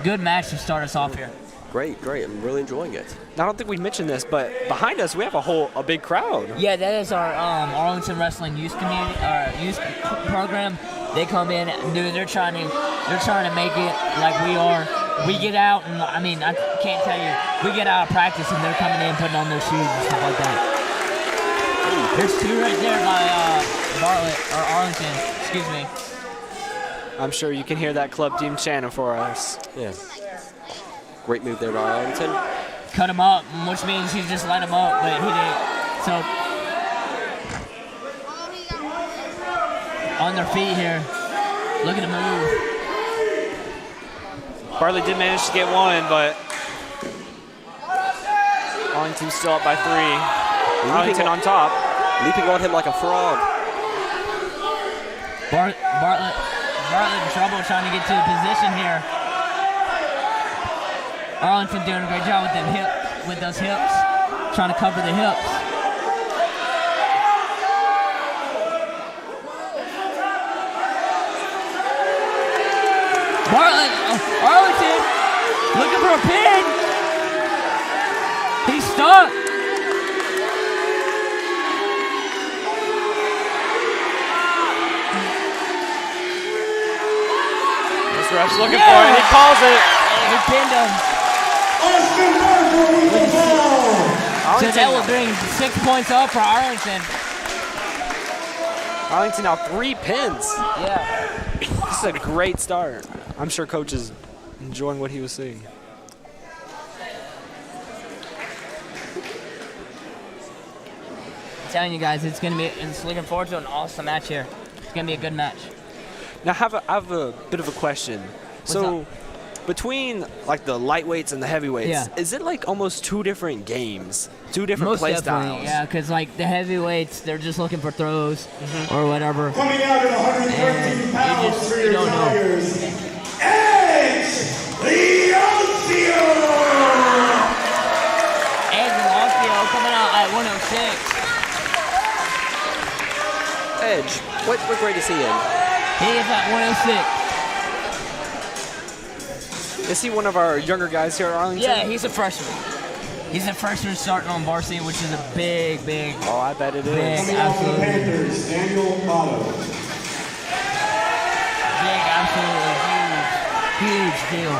Good match to start us off here. Great. I'm really enjoying it. I don't think we mentioned this, but behind us we have a big crowd. Yeah, that is our Arlington Wrestling youth program. They come in, dude. They're trying to make it like we are. We get out, and I can't tell you. We get out of practice, and they're coming in, putting on their shoes and stuff like that. There's 2 right there by Bartlett or Arlington. Excuse me. I'm sure you can hear that club team chanting for us. Yeah. Great move there by Arlington. Cut him up, which means he just let him up, but he didn't. So on their feet here. Look at the move. Bartlett did manage to get 1, but Arlington's still up by 3. Arlington on top. Leaping on him like a frog. Bartlett in trouble trying to get to the position here. Arlington doing a great job with those hips, trying to cover the hips. Arlington looking for a pin. He's stuck. This ref's looking for it. He calls it. He pinned him. So that will bring 6 points up for Arlington. Arlington now 3 pins. Yeah. This is a great start. I'm sure Coach is enjoying what he was seeing. I'm telling you guys, it's looking forward to an awesome match here. It's gonna be a good match. Now I have a bit of a question. So between like the lightweights and the heavyweights, is it like almost 2 different games, 2 different play styles? Yeah, because like the heavyweights, they're just looking for throws or whatever. Coming out at 113 pounds for your Tigers, Edge Leoncio! Edge Leoncio coming out at 106. Edge, what grade is he in? He is at 106. Is he one of our younger guys here at Arlington? Yeah, he's a freshman. He's a freshman starting on varsity, which is a big. Oh, I bet it is. Coming out for the Panthers, Daniel Otto. Big, absolutely huge deal.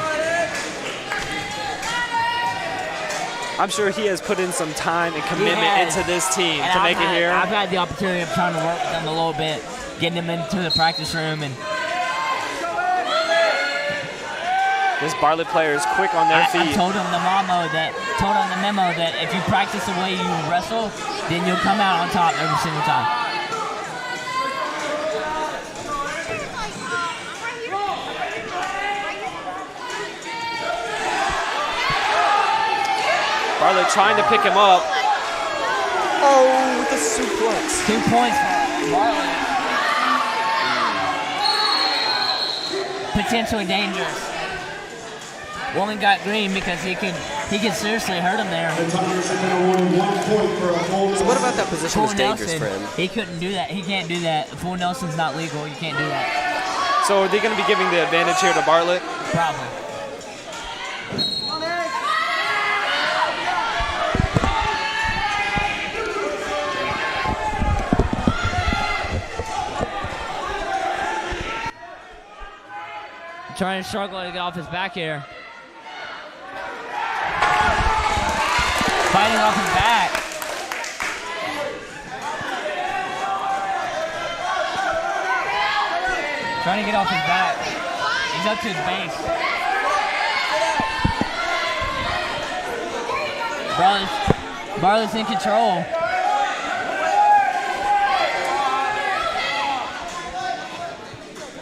I'm sure he has put in some time and commitment into this team to make it here. I've had the opportunity of trying to work with them a little bit, getting them into the practice room, and this Bartlett player is quick on their feet. I told him the memo that if you practice the way you wrestle, then you'll come out on top every single time. Bartlett trying to pick him up. Oh, with the suplex. 2 points for Bartlett. Potentially dangerous. Woman got green because he could seriously hurt him there. So what about that position was dangerous for him? He couldn't do that. He can't do that. Full Nelson's not legal. You can't do that. So are they going to be giving the advantage here to Bartlett? Probably. Trying to struggle to get off his back here. Fighting off his back. Trying to get off his back. He's up to his base. Bartlett's in control.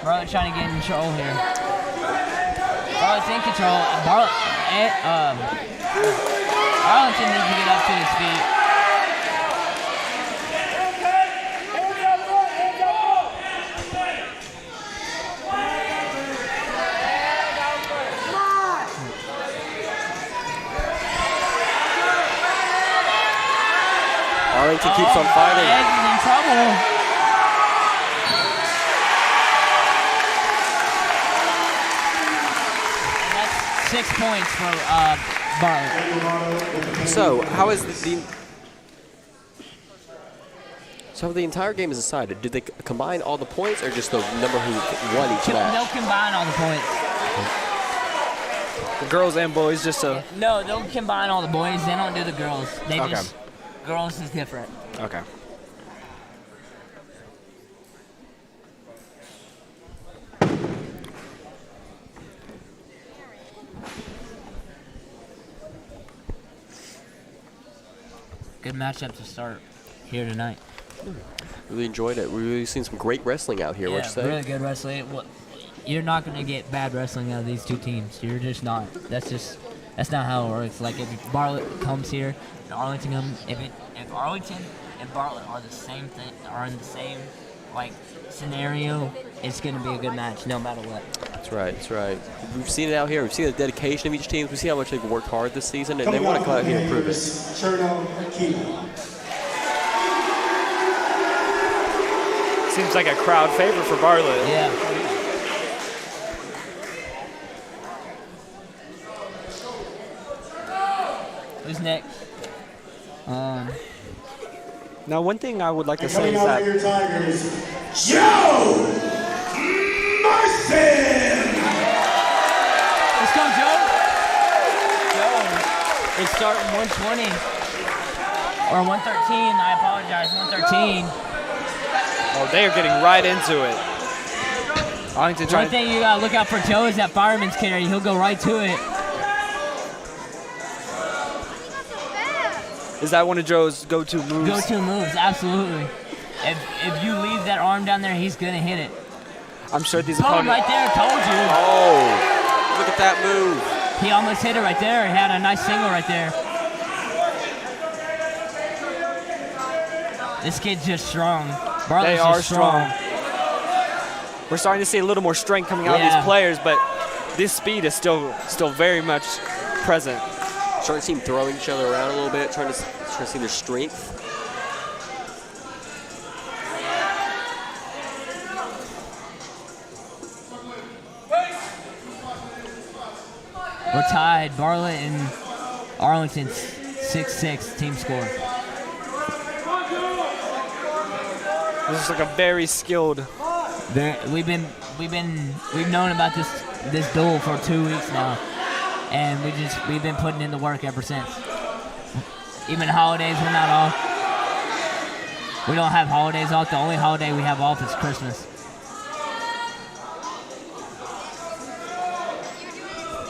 Bartlett trying to get in control here. Bartlett's in control. Arlington needs to get up to his feet. Arlington keeps on fighting. Edge is in trouble. And that's 6 points for Bartlett. So, So the entire game is decided. Did they combine all the points or just the number who won each match? They'll combine all the points. The girls and boys just No, they'll combine all the boys. They don't do the girls. They just... Girls is different. Okay. Good matchup to start here tonight. Really enjoyed it. We've really seen some great wrestling out here. What'd you say? Really good wrestling. You're not going to get bad wrestling out of these two teams. You're just not. That's not how it works. Like if Bartlett comes here, and Arlington comes, if Arlington and Bartlett are the same thing, are in the same scenario, it's going to be a good match no matter what. That's right. That's right. We've seen it out here. We've seen the dedication of each team. We see how much they've worked hard this season, and they want to come out here and prove it. Seems like a crowd favorite for Bartlett. Yeah. Who's next? Now, one thing I would like to say is that Joe Marcin! Let's go, Joe. Joe. It's starting 120 or 113. I apologize, 113. Oh, they are getting right into it. Arlington One thing you gotta look out for Joe is that fireman's carry. He'll go right to it. Is that one of Joe's go-to moves? Go-to moves, absolutely. If you leave that arm down there, he's gonna hit it. I'm sure these Boom, opponents. right there, told you. Oh, look at that move. He almost hit it right there. He had a nice single right there. This kid's just strong. Bartlett's They are just strong. We're starting to see a little more strength coming out of these players, but this speed is still very much present. Starting to see them throwing each other around a little bit, trying to see their strength. We're tied. Bartlett and Arlington 6-6 team score. This is like a very skilled. We've known about this duel for 2 weeks now, and we've been putting in the work ever since. Even holidays, we're not off. We don't have holidays off. The only holiday we have off is Christmas.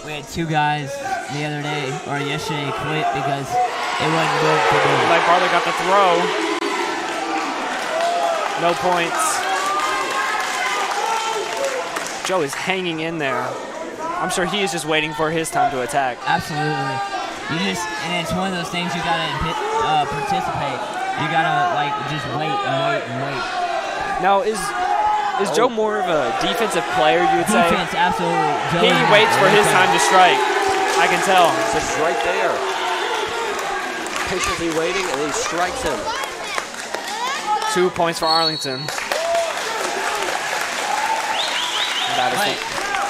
We had 2 guys the other day or yesterday quit because it wasn't good for them. Like Bartlett got the throw. No points. Joe is hanging in there. I'm sure he is just waiting for his time to attack. Absolutely. And it's one of those things you gotta participate. You gotta just wait and wait and wait. Now is Joe more of a defensive player? You would say. Defense, absolutely. He waits for his time to strike. I can tell. Just right there. Patiently waiting, and he strikes him. 2 points for Arlington.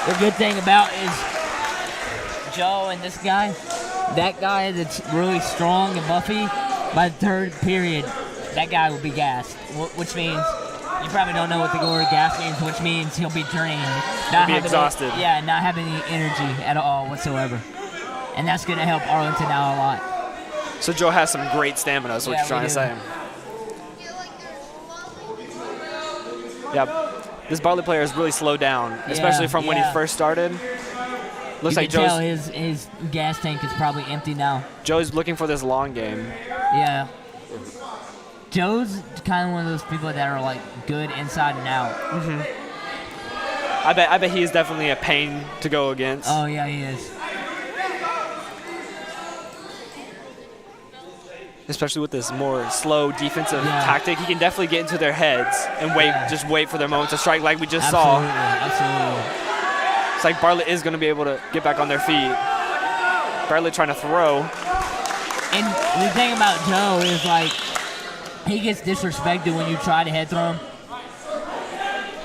The good thing about is Joe and this guy, that guy that's really strong and buffy, by the third period, that guy will be gassed, which means you probably don't know what the word gas means, which means he'll be drained. He'll be exhausted. Not having any energy at all whatsoever. And that's going to help Arlington out a lot. So Joe has some great stamina, is what you're trying to say. Yeah, this Bartlett player has really slowed down, especially from when he first started. Looks like Joe's. His gas tank is probably empty now. Joe's looking for this long game. Yeah. Joe's kind of one of those people that are like good inside and out. I bet he is definitely a pain to go against. Oh yeah, he is. Especially with this more slow defensive tactic, he can definitely get into their heads and just wait for their moment to strike, like we just saw. Absolutely. It's like Bartlett is going to be able to get back on their feet. Bartlett trying to throw. And the thing about Joe is like he gets disrespected when you try to head throw him.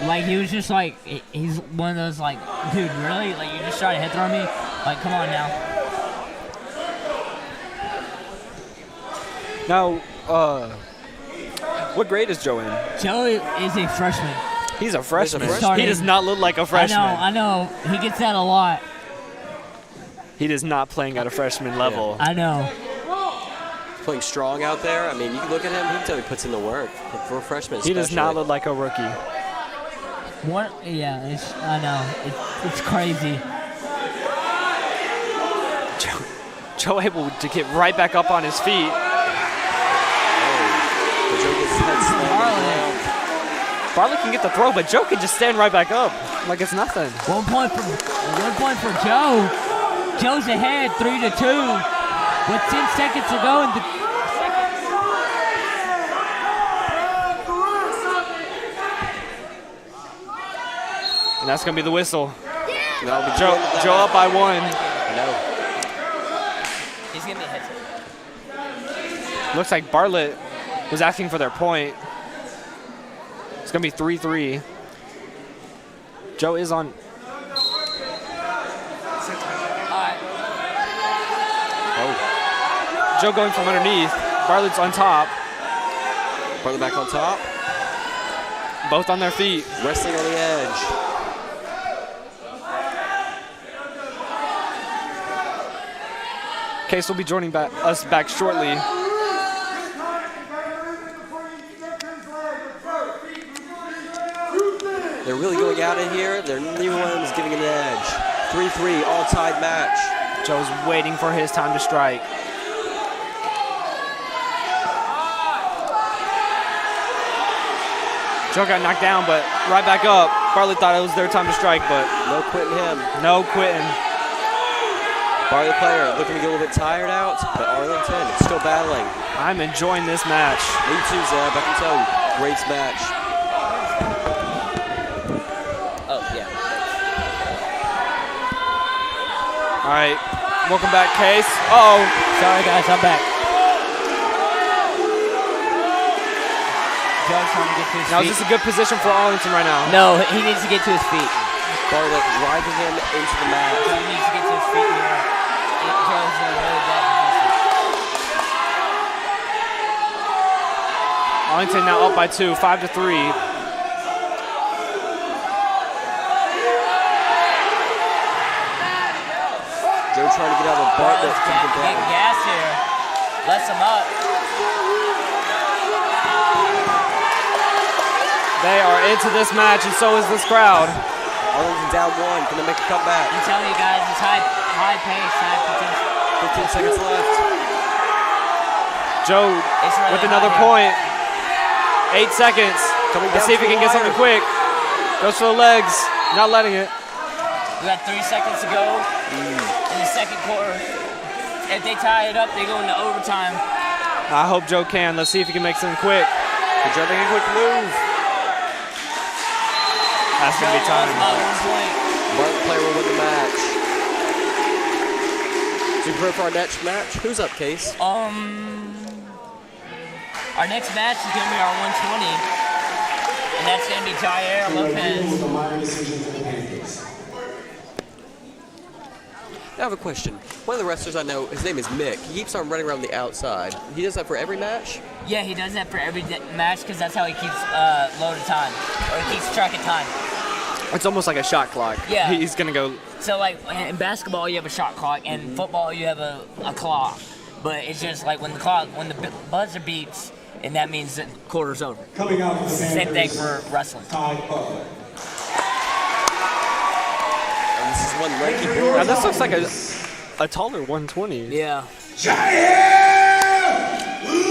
Like he was just like he's one of those like, dude, really? Like you just try to head throw me? Like come on now. Now, what grade is Joe in? Joe is a freshman. He's a freshman. He does not look like a freshman. I know. He gets that a lot. He is not playing at a freshman level. I know. Playing strong out there. I mean, you can look at him. He totally puts in the work for a freshman. He does not look like a rookie. What? Yeah, I know. It's crazy. Joe able to get right back up on his feet. Bartlett can get the throw, but Joe can just stand right back up like it's nothing. 1 point for Joe. Joe's ahead, 3-2, with 10 seconds to go in the and that's gonna be the whistle. That'll be Joe up by 1. No. He's gonna be ahead. Looks like Bartlett was asking for their point. It's going to be 3-3. Joe is on. Oh. Joe going from underneath. Bartlett's on top. Bartlett back on top. Both on their feet. Wrestling on the edge. Case will be joining us back shortly. They're really going out of here. Neither one of them is giving an edge. 3-3, all-tied match. Joe's waiting for his time to strike. Joe got knocked down, but right back up. Bartlett thought it was their time to strike, but no quitting him. No quitting. Bartlett player looking to get a little bit tired out, but Arlington still battling. I'm enjoying this match. Me too, Zeb. I can tell you. Great match. All right, welcome back, Case. Uh-oh. Sorry, guys, I'm back. Joe's trying to get to his feet. Now, is this a good position for Arlington right now? No, he needs to get to his feet. Bartlett driving him into the mat. Joe needs to get to his feet here. Joe's in a really bad position. Arlington now up by 2, 5-3. Joe trying to get out of Bartlett. Get gas here. Lets him up. They are into this match, and so is this crowd. Arlington down 1. Can they make a comeback? I'm telling you guys, it's high pace, high potential. 15 seconds left. Joe really with another point. 8 seconds. Let's see if he can get something quick. Goes for the legs. Not letting it. We got 3 seconds to go in the second quarter. If they tie it up, they go into overtime. I hope Joe can. Let's see if he can make something quick. Good job making a quick move. That's going to be time. Bartlett player will win the match. So you prepare for our next match? Who's up, Case? Our next match is going to be our 120. And that's going to be Jair Lopez. I have a question. One of the wrestlers I know, his name is Mick. He keeps on running around the outside. He does that for every match? Yeah, he does that for every match because that's how he keeps loaded time, or he keeps track of time. It's almost like a shot clock. Yeah. He's going to go. So, like, in basketball, you have a shot clock, and in football, you have a clock. But it's just like when the buzzer beeps, and that means that quarter's over. Coming out for the Same thing Panthers, for wrestling. Bartlett. And this is one lanky boy. Now this looks like a taller 120. Yeah. Jair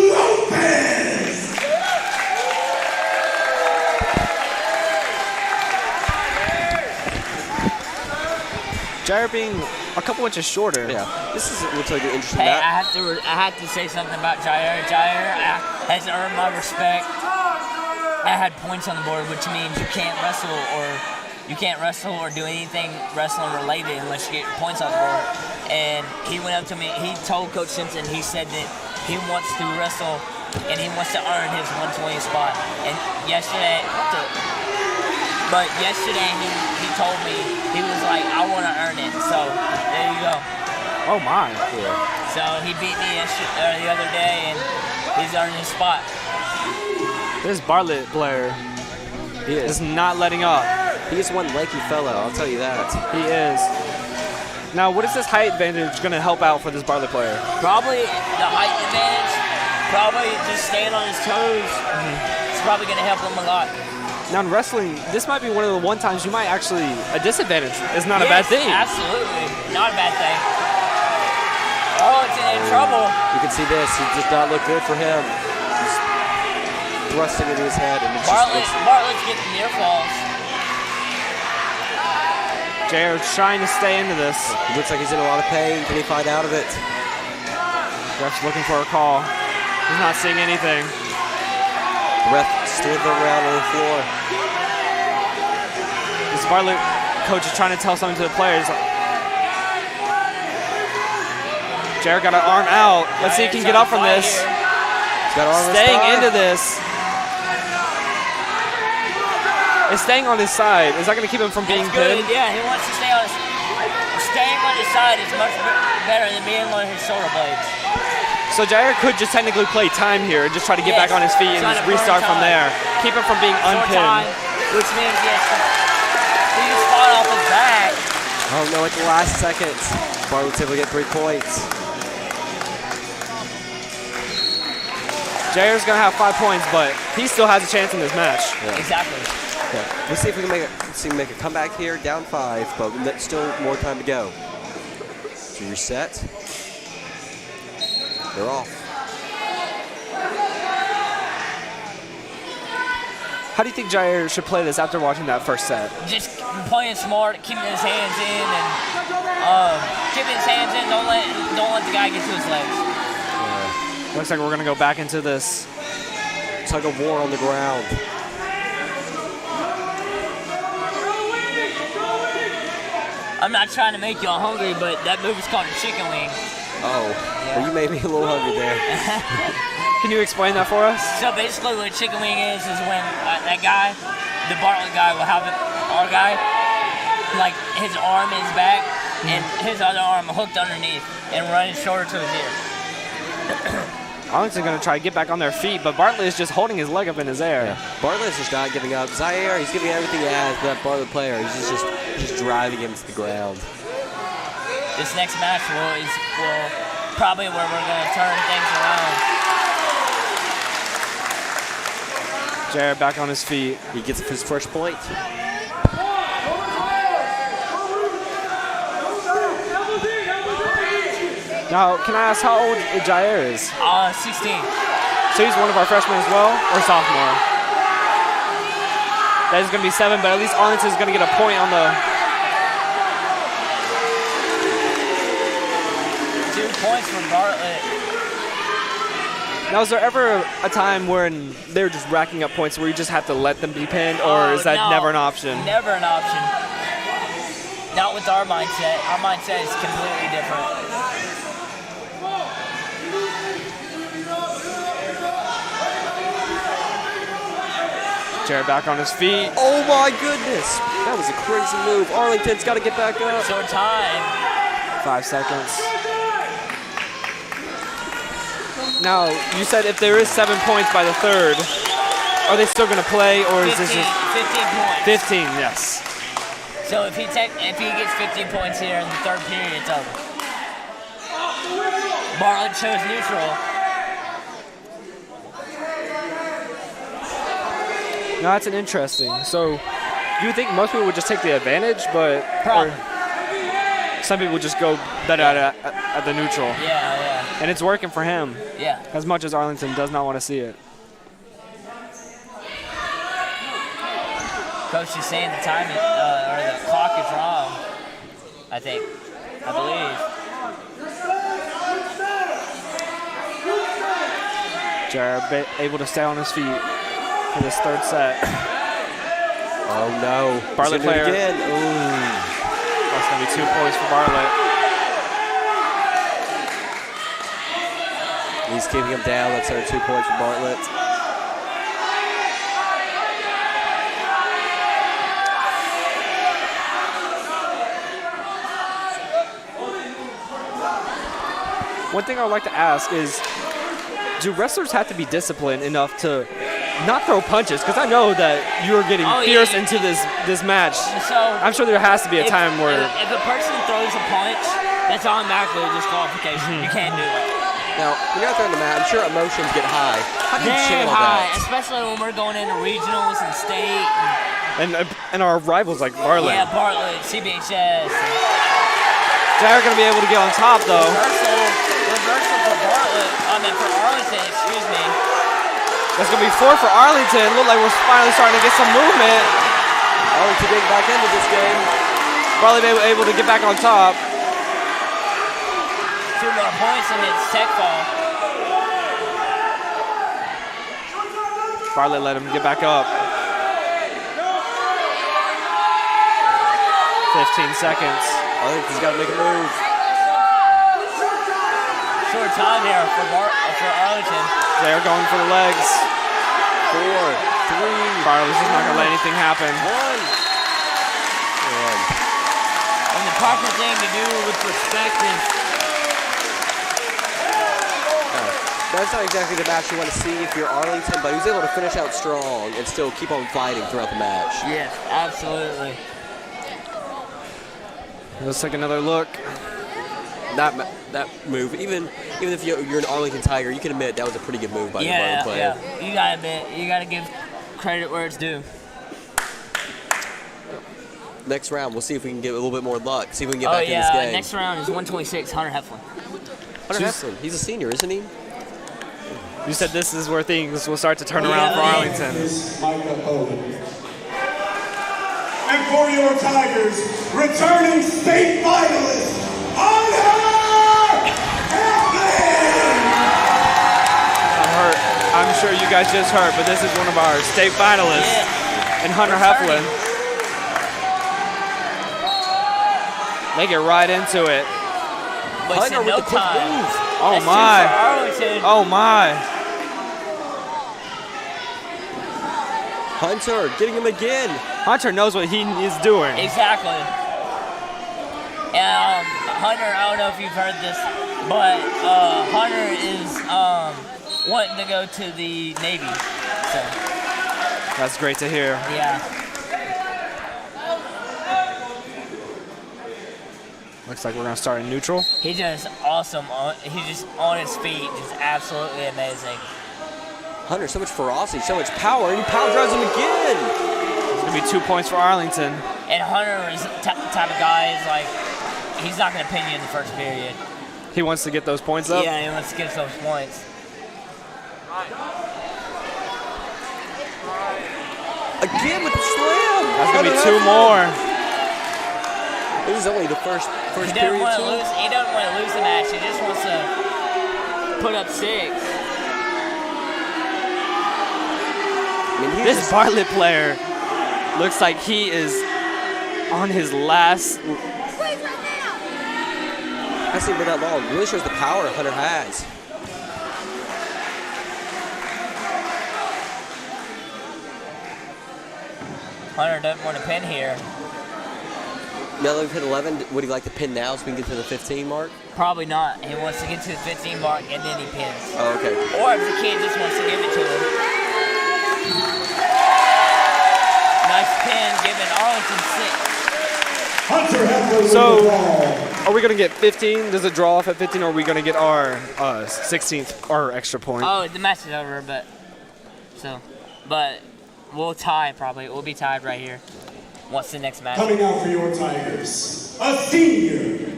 Lopez. Jair being a couple inches shorter. Yeah, this is looks like an interesting Hey, match. I have to say something about Jair. Jair has earned my respect. I had points on the board, which means you can't wrestle or do anything wrestling related unless you get your points on the board. And he went up to me. He told Coach Simpson, he said that he wants to wrestle and he wants to earn his 120 spot. And yesterday he told me, he was like, I want to earn it. So there you go. Oh my. So he beat me the other day, and he's earned his spot. This Bartlett player, he is not letting up. He is one lanky fellow, I'll tell you that. He is. Now, what is this height advantage going to help out for this Bartlett player? Probably the height advantage. Probably just staying on his toes. It's probably going to help him a lot. Now in wrestling, this might be one of the times you might actually, a disadvantage is not a bad thing. Absolutely, not a bad thing. Oh, it's in trouble. You can see this, it does not look good for him. He's thrusting into his head. And Bartlett's getting near falls. Jair trying to stay into this. He looks like he's in a lot of pain. Can he find out of it? Ref's looking for a call. He's not seeing anything. The ref slid around on the floor. This Bartlett coach is trying to tell something to the players. Jair got an arm out. Let's see if he can get up from this. Staying into this. Is staying on his side. Is that going to keep him from being pinned? Yeah, he wants to stay on his side. Staying on his side is much better than being on his shoulder blades. So Jair could just technically play time here and just try to get back on his feet and just restart from there. Keep him from being unpinned. Which means he has to spot off his back. Oh no, at the last second. Bartlett's able to get 3 points. Jair's going to have 5 points, but he still has a chance in this match. Yeah. Exactly. Yeah. Let's see if we can make a comeback here, down 5, but still more time to go. So you're set. They're off. How do you think Jair should play this after watching that first set? Just playing smart, keeping his hands in, and keeping his hands in. Don't let the guy get to his legs. Yeah. Looks like we're gonna go back into this tug of war on the ground. I'm not trying to make y'all hungry, but that move is called a chicken wing. Oh, yeah. Well, you made me a little hungry there. Can you explain that for us? So basically what a chicken wing is when that guy, the Bartlett guy, will have our guy, like his arm is back and his other arm hooked underneath and run his shoulder to his ear. Arlington's going to try to get back on their feet, but Bartlett is just holding his leg up in his air. Yeah. Bartlett's just not giving up. Zaire, he's giving everything he has, but that Bartlett player, he's just driving him to the ground. This next match will probably where we're going to turn things around. Jared back on his feet. He gets his first point. Now, can I ask how old Jair is? 16. So he's one of our freshmen as well, or sophomore? That is going to be 7, but at least Arlington's going to get a point on the... 2 points from Bartlett. Now, is there ever a time when they're just racking up points where you just have to let them be pinned, or is that never an option? Never an option. Not with our mindset. Our mindset is completely different. Jared back on his feet. Oh my goodness! That was a crazy move. Arlington's got to get back up. Short time. 5 seconds. Now, you said if there is 7 points by the third, are they still going to play, or is this just 15 points? 15, yes. So if he gets 15 points here in the third period, it's over. Bartlett chose neutral. No, that's an interesting. So, you would think most people would just take the advantage, but Probably. some people just go bet at the neutral. Yeah. And it's working for him. Yeah. As much as Arlington does not want to see it. Coach is saying the timing or the clock is wrong. I believe. Jared able to stay on his feet for this third set. Oh no. Bartlett player. Again. Ooh. That's going to be 2 points for Bartlett. He's keeping him down. That's our 2 points for Bartlett. One thing I would like to ask is, do wrestlers have to be disciplined enough to not throw punches? Because I know that you're getting fierce into this match. So I'm sure there has to be a time where... If a person throws a punch, that's automatically a disqualification. You can't do it. Now, when you're out there on the mat, I'm sure emotions get high. How do you channel that? Especially when we're going into regionals and state. And our rivals like Bartlett. Yeah, Bartlett, CBHS. They're going to be able to get on top, though. Reversal for Bartlett. For Arlington, excuse me. That's going to be 4 for Arlington. Look like we're finally starting to get some movement. Arlington getting back into this game. Bartlett able to get back on top. 2 more points and it's tech ball. Bartlett let him get back up. 15 seconds. Arlington's got to make a move. Short time here for Arlington. They're going for the legs. 4, 3. Bartlett's just not going to let anything happen. 1. And the proper thing to do with perspective. That's not exactly the match you want to see if you're Arlington, but he was able to finish out strong and still keep on fighting throughout the match. Yes, absolutely. Let's take another look. That move, even if you're an Arlington Tiger, you can admit that was a pretty good move by the Bartlett player. Yeah, you gotta admit, you gotta give credit where it's due. Next round, we'll see if we can get a little bit more luck. See if we can get back in this game. Next round is 126, Hunter Heflin. Hunter Heflin, he's a senior, isn't he? You said this is where things will start to turn around for Arlington. And for your Tigers, returning state finalist, Hunter Heflin! I'm sure you guys just heard, but this is one of our state finalists, and Hunter Heflin. They get right into it. Hunter with the quick move. Oh my. Oh my. Hunter getting him again. Hunter knows what he is doing. Exactly. And Hunter, I don't know if you've heard this, but Hunter is wanting to go to the Navy. So. That's great to hear. Yeah. Looks like we're going to start in neutral. He's just awesome. He's just on his feet, just absolutely amazing. Hunter, so much ferocity, so much power, and he power drives him again. It's going to be 2 points for Arlington. And Hunter is the type of guy is like, he's not going to pin you in the first period. He wants to get those points up? Yeah, he wants to get those points. Again with the slam. That's going to be 2 more. This is only the first He period. doesn't want to lose the match. He just wants to put up 6. This Bartlett player looks like he is on his last. Hasn't been that long. Really shows the power Hunter has. Hunter doesn't want to pin here. Now that we've hit 11, would he like to pin now so we can get to the 15 mark? Probably not. He wants to get to the 15 mark and then he pins. Oh, okay. Or if the kid just wants to give it to him. Nice pin, giving Arlington 6. Hunter Heffler with So, the ball. are we going to get 15? Does it draw off at 15, or are we going to get our 16th, our extra point? Oh, the match is over, but we'll tie probably. We'll be tied right here. What's the next match? Coming out for your Tigers, a senior,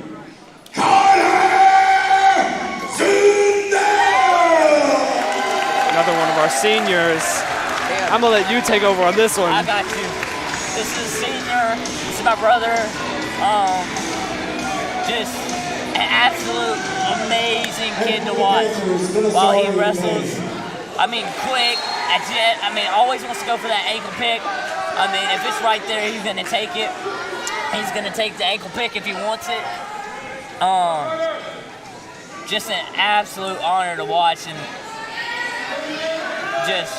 Carter Sundell! Another one of our seniors. I'm going to let you take over on this one. I got you. This is senior. This is my brother. Just an absolute amazing kid to watch while he wrestles. I mean, quick, agile. I mean, always wants to go for that ankle pick. I mean, if it's right there, he's going to take it. He's going to take the ankle pick if he wants it. Just an absolute honor to watch, and just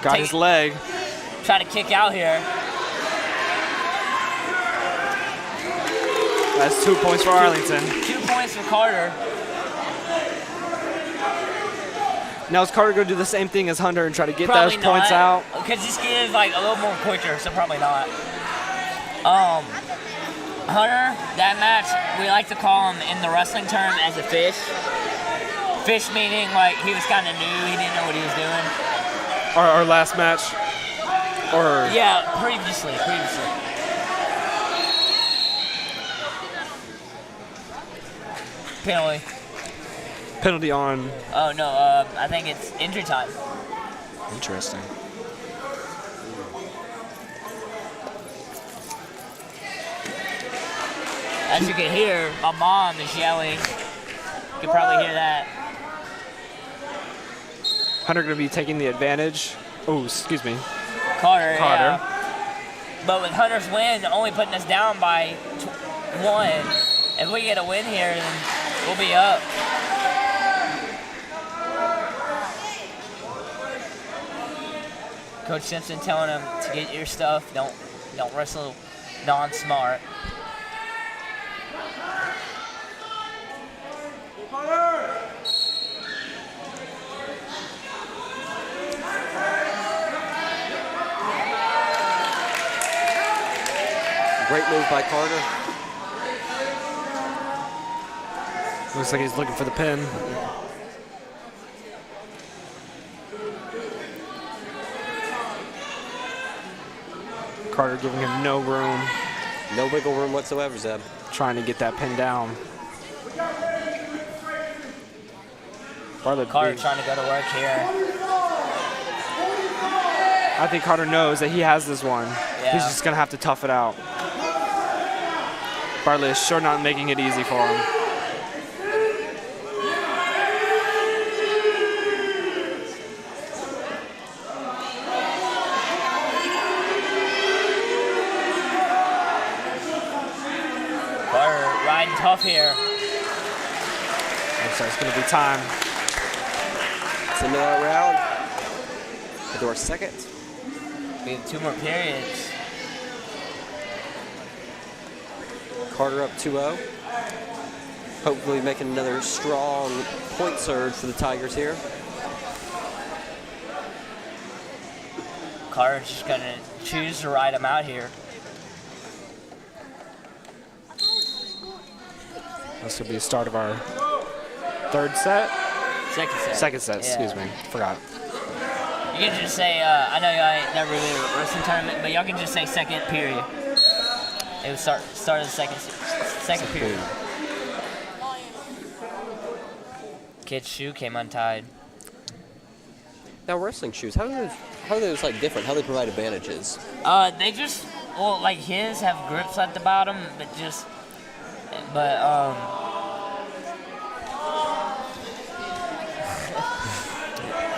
got his leg. Try to kick out here. That's 2 points for Arlington. 2 points for Carter. Now is Carter going to do the same thing as Hunter and try to get Probably those points out? Because this kid is like a little more quicker, so probably not. Hunter, that match, we like to call him in the wrestling term as a fish. Fish meaning like he was kind of new, he didn't know what he was doing. Our last match? Or yeah, previously. Penalty on. Oh no, I think it's injury time. Interesting. As you can hear, my mom is yelling. You can probably hear that. Hunter going to be taking the advantage. Oh, excuse me. Carter. Yeah. But with Hunter's win, only putting us down by 1. If we get a win here, then we'll be up. Coach Simpson telling him to get your stuff. Don't wrestle non-smart. Great move by Carter. Looks like he's looking for the pin. Carter giving him no room. No wiggle room whatsoever, Zeb. Trying to get that pin down. Carter trying to go to work here. I think Carter knows that he has this one. Yeah. He's just going to have to tough it out. Bartlett is sure not making it easy for him. Carter riding tough here. Looks like it's going to be time. It's another round. Into our second. We have 2 more periods. Carter up 2-0. Hopefully making another strong point surge for the Tigers here. Carter's just going to choose to ride him out here. This will be the start of our third set. Second set. Yeah. Excuse me. Forgot. You can just say, I know y'all ain't never really a wrestling tournament, but y'all can just say second period. It was start of the second period. Kid's shoe came untied. Now wrestling shoes, how are those like different? How do they provide advantages? They just, well, like his have grips at the bottom, but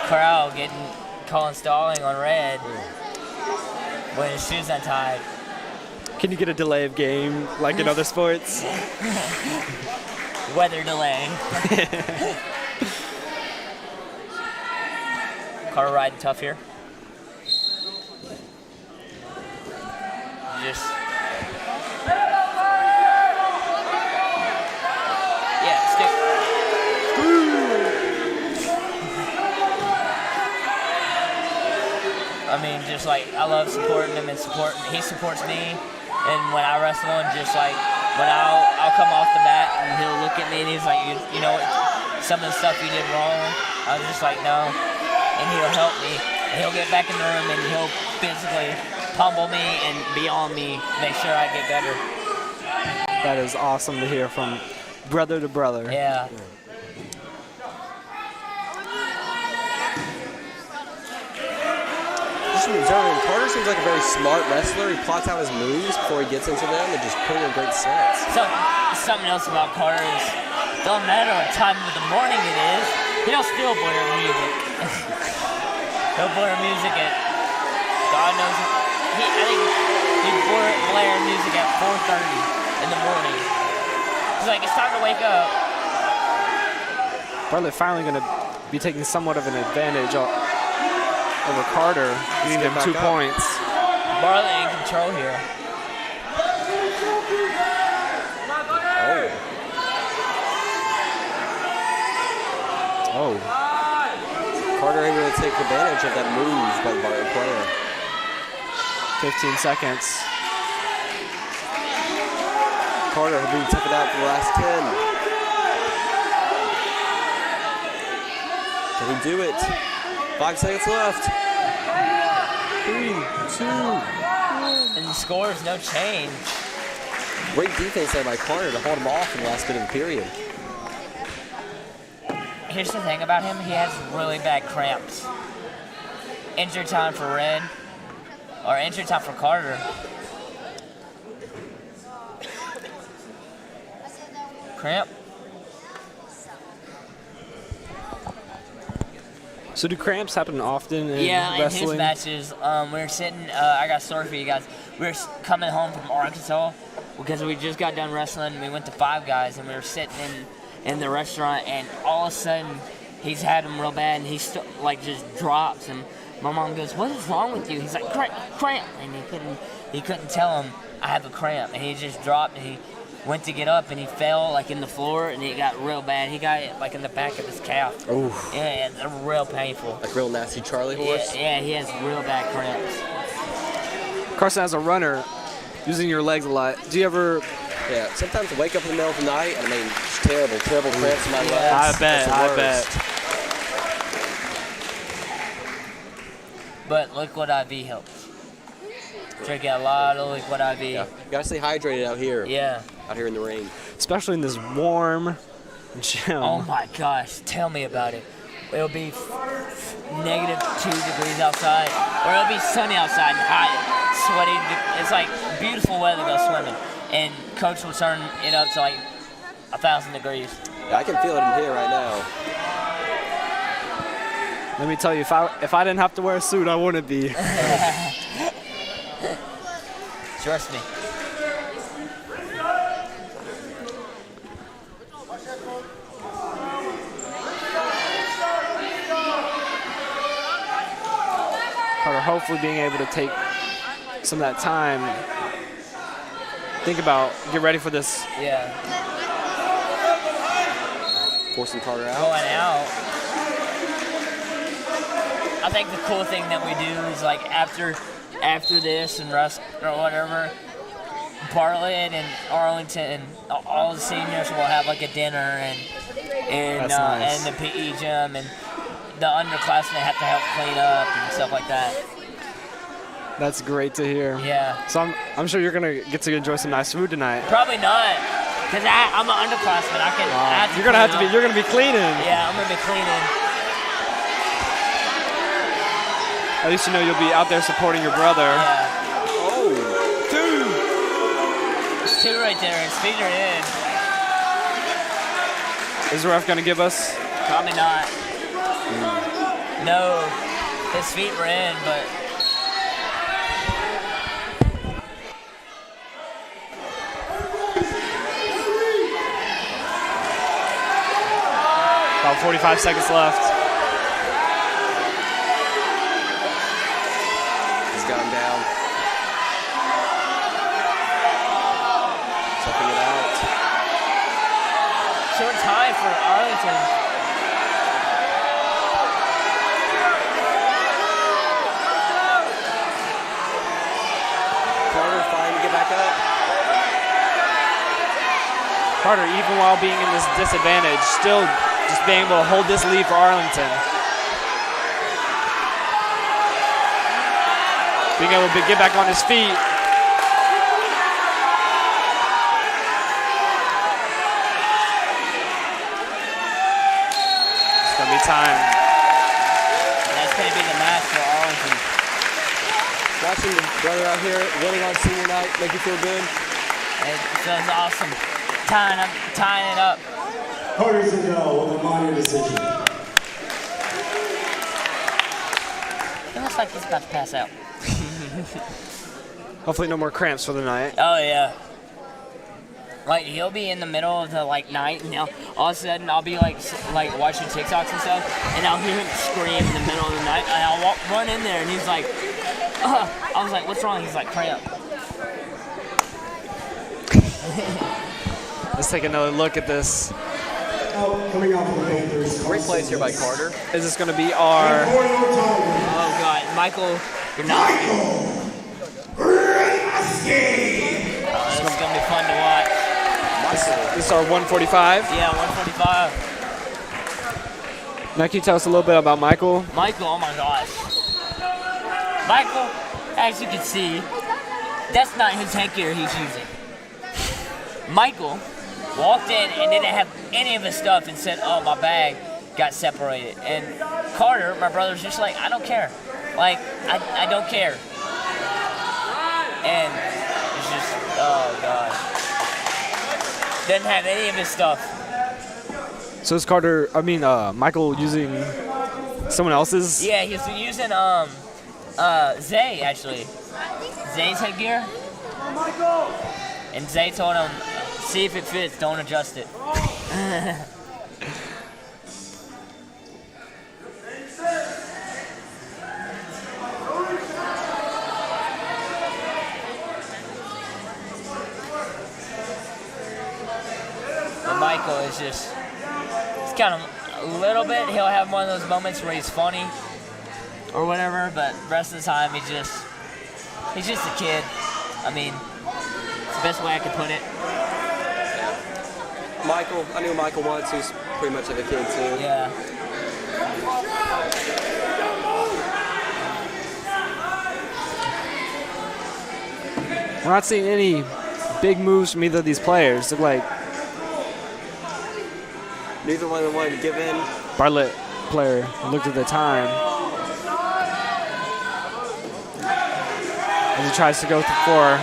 Corral calling stalling on red when his shoe's untied. Can you get a delay of game like in other sports? Weather delay. Carter riding tough here. Stick. I I mean, just like I love supporting him and he supports me. And when I wrestle, and just like when I'll come off the mat and he'll look at me and he's like, you know, some of the stuff you did wrong. I was just like, no, and he'll help me. And he'll get back in the room and he'll physically pummel me and be on me, make sure I get better. That is awesome to hear from brother to brother. Yeah. Just observing, Carter seems like a very smart wrestler. He plots out his moves before he gets into them and just putting in great sets. Something else about Carter is, don't matter what time of the morning it is, he'll still blare music. He'll blare music at, God knows, I think he'd blare music at 4:30 in the morning. He's like, it's time to wake up. Bartlett finally going to be taking somewhat of an advantage over Carter, giving him 2 points. Bartlett in control here. Oh. Carter able to take advantage of that move by the Bartlett player. 15 seconds. Carter being toughed out for the last 10. Can he do it? 5 seconds left. 3, 2, 1. And the score is no change. Great defense there by Carter to hold him off in the last bit of the period. Here's the thing about him, he has really bad cramps. Injury time for Red, or injury time for Carter. Cramp. So do cramps happen often in Yeah, wrestling? in his matches, we were sitting, I got a story for you guys. We were coming home from Arkansas because we just got done wrestling. We went to Five Guys and we were sitting in the restaurant, and all of a sudden he's had him real bad, and he like just drops, and my mom goes, "What is wrong with you?" He's like, cramp, and he couldn't tell him I have a cramp, and he just dropped, and he went to get up, and he fell like in the floor, and it got real bad. He got it like in the back of his calf. Ooh. Yeah, it's real painful. Like real nasty Charlie horse. Yeah, he has real bad cramps. Carson, as a runner, using your legs a lot, do you ever... Yeah, sometimes I wake up in the middle of the night, and I mean, it's terrible cramps in my legs. I bet. But liquid IV helps. Drinking a lot of liquid IV. Yeah, you gotta stay hydrated out here. Yeah. Out here in the rain. Especially in this warm gym. Oh my gosh, tell me about it. It'll be -2 degrees outside, or it'll be sunny outside and hot, sweaty. It's like beautiful weather to go swimming. And coach will turn it up to like 1,000 degrees. Yeah, I can feel it in here right now. Let me tell you, if I didn't have to wear a suit, I wouldn't be. Trust me. Carter hopefully being able to take some of that time. Think about, get ready for this. Yeah. Forcing Carter out. Going out. I think the cool thing that we do is like after this and Russ or whatever, Bartlett and Arlington and all the seniors will have like a dinner and nice. and the PE gym, and the underclassmen have to help clean up and stuff like that. That's great to hear. Yeah. So I'm sure you're gonna get to enjoy some nice food tonight. Probably not, cause I'm an underclassman. I have to you're gonna be cleaning. Yeah, I'm gonna be cleaning. At least you know you'll be out there supporting your brother. Yeah. Oh, 2. It's 2 right there. It's feet are in. Is the ref gonna give us? Probably not. No, his feet were in, but. About 45 seconds left. He's got him down. Checking it out. Short time for Arlington. back up. Carter, even while being in this disadvantage, still just being able to hold this lead for Arlington. Being able to get back on his feet. It's going to be time. That's going to be the match for Arlington. Watching the brother out here winning on senior night make you feel good? It feels awesome. Tying it up. Carter Zendel with a minor decision. It looks like he's about to pass out. Hopefully no more cramps for the night. Oh, yeah. Like, he'll be in the middle of the, night, and all of a sudden I'll be, watching TikToks and stuff, and I'll hear him scream in the middle of the night, and I'll run in there, and he's like, I was like, what's wrong? He's like, cramp. Let's take another look at this. Coming out from the Panthers. Great plays here by Carter. Is this going to be our... Oh, God. Michael Bernowski. This is going to be fun to watch. This is our 145? Yeah, 145. Now, can you tell us a little bit about Michael? Michael, oh my gosh. Michael, as you can see, that's not his headgear he's using. Michael walked in and didn't have any of his stuff and said, oh, my bag got separated. And Carter, my brother's just like, I don't care. I don't care. And it's just, oh, God. Didn't have any of his stuff. So is Michael using someone else's? Yeah, he's using, Zay, actually. Zay's headgear. And Zay told him, see if it fits, don't adjust it. But Michael is just, it's kind of a little bit, he'll have one of those moments where he's funny or whatever, but the rest of the time he's just a kid. I mean, it's the best way I could put it. Michael, I knew Michael once. He's pretty much like a kid too. Yeah. We're not seeing any big moves from either of these players. Look like neither one of them wanted to give in. Bartlett player looked at the time as he tries to go for.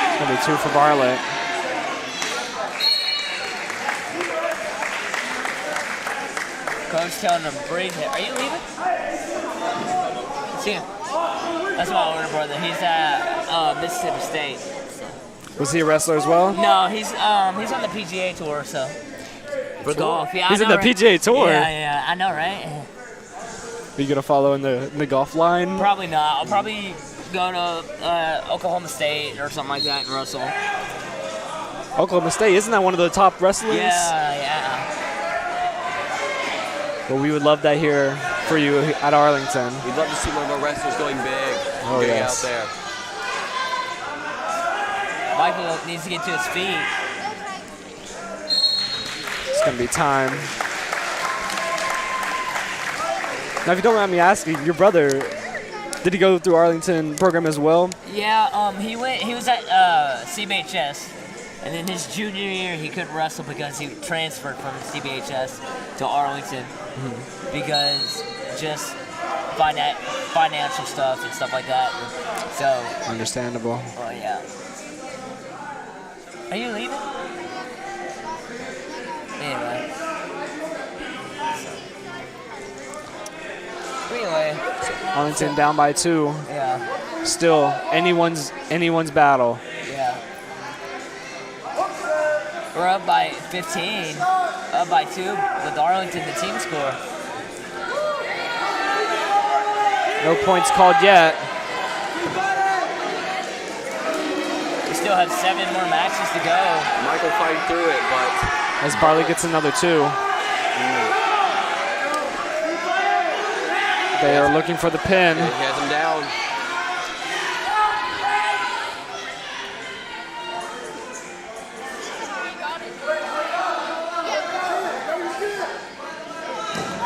It's going to be 2 for Bartlett. Coach telling him, breathe it. Are you leaving? See him. That's my older brother. He's at Mississippi State. Was he a wrestler as well? No, he's on the PGA tour, so. For golf, yeah. He's in the PGA tour? Yeah, I know, right? Are you going to follow in the golf line? Probably not. I'll probably go to Oklahoma State or something like that and wrestle. Oklahoma State, isn't that one of the top wrestlers? Yeah. Well, we would love that here for you at Arlington. We'd love to see one of our wrestlers going big. Oh, getting yes. out there. Michael needs to get to his feet. It's going to be time. Now, if you don't mind me asking, your brother, did he go through Arlington program as well? Yeah, he was at CBHS, and then his junior year he couldn't wrestle because he transferred from CBHS to Arlington because just financial stuff and stuff like that. So understandable. Oh yeah. Are you leaving? Anyway. Arlington down by 2. Yeah. Still, anyone's battle. Yeah. We're up by 15, up by 2 with Arlington, the team score. No points called yet. We still have 7 more matches to go. Michael fighting through it, but as Bartlett gets another 2. They are looking for the pin. He has him down.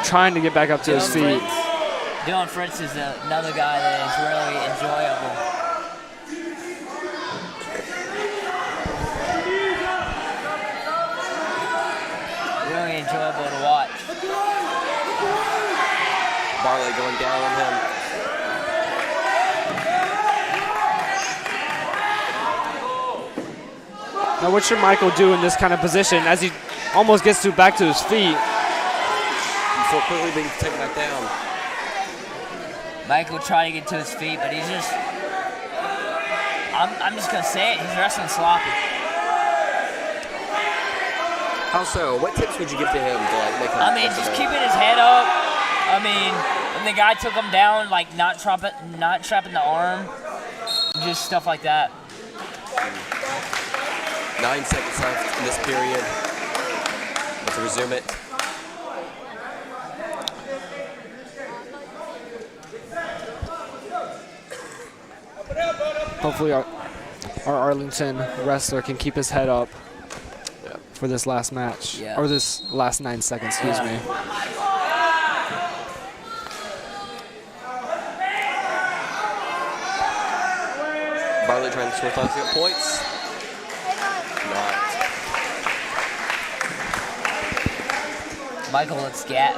Trying to get back up to his feet. Dylan Fritz is another guy that is really enjoyable. Really enjoyable to watch. Bartlett going down on him. Now what should Michael do in this kind of position as he almost gets back to his feet? Before quickly being taken back down. Michael trying to get to his feet, but he's just, I'm just going to say it, he's wrestling sloppy. How so? What tips would you give to him to make him? I mean, just keeping his head up. I mean, when the guy took him down, like not trapping the arm, just stuff like that. 9 seconds left in this period. Let's resume it. Hopefully our Arlington wrestler can keep his head up for this last match. Yeah. Or this last 9 seconds, excuse me. Bartlett trying to switch on to get points. Not.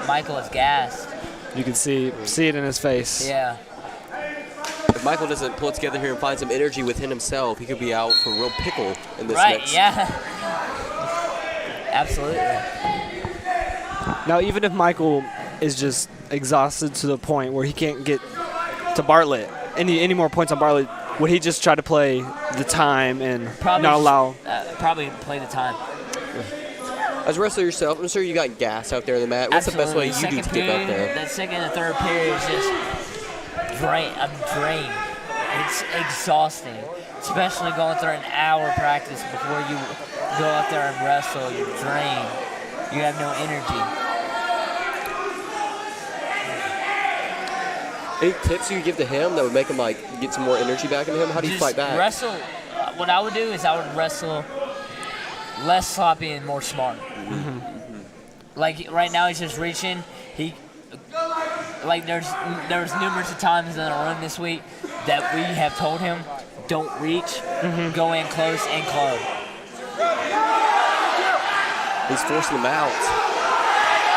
Michael is gassed. You can see it in his face. Yeah. If Michael doesn't pull it together here and find some energy within himself, he could be out for a real pickle in this Right, mix. yeah. Absolutely. Now, even if Michael is just exhausted to the point where he can't get to Bartlett, any more points on Bartlett, would he just try to play the time and not allow? Probably play the time. As a wrestler yourself, I'm sure you got gas out there in the mat. What's Absolutely. the best way you do to get up there? That second and third period is just I'm drained. It's exhausting, especially going through an hour practice before you go out there and wrestle. You're drained. You have no energy. Any tips you could give to him that would make him get some more energy back in him? How do you fight back? Wrestle. What I would do is I would wrestle less sloppy and more smart. Mm-hmm. Like right now, he's just reaching. There's numerous of times in the room this week that we have told him, don't reach, go in close and club. He's forcing him out.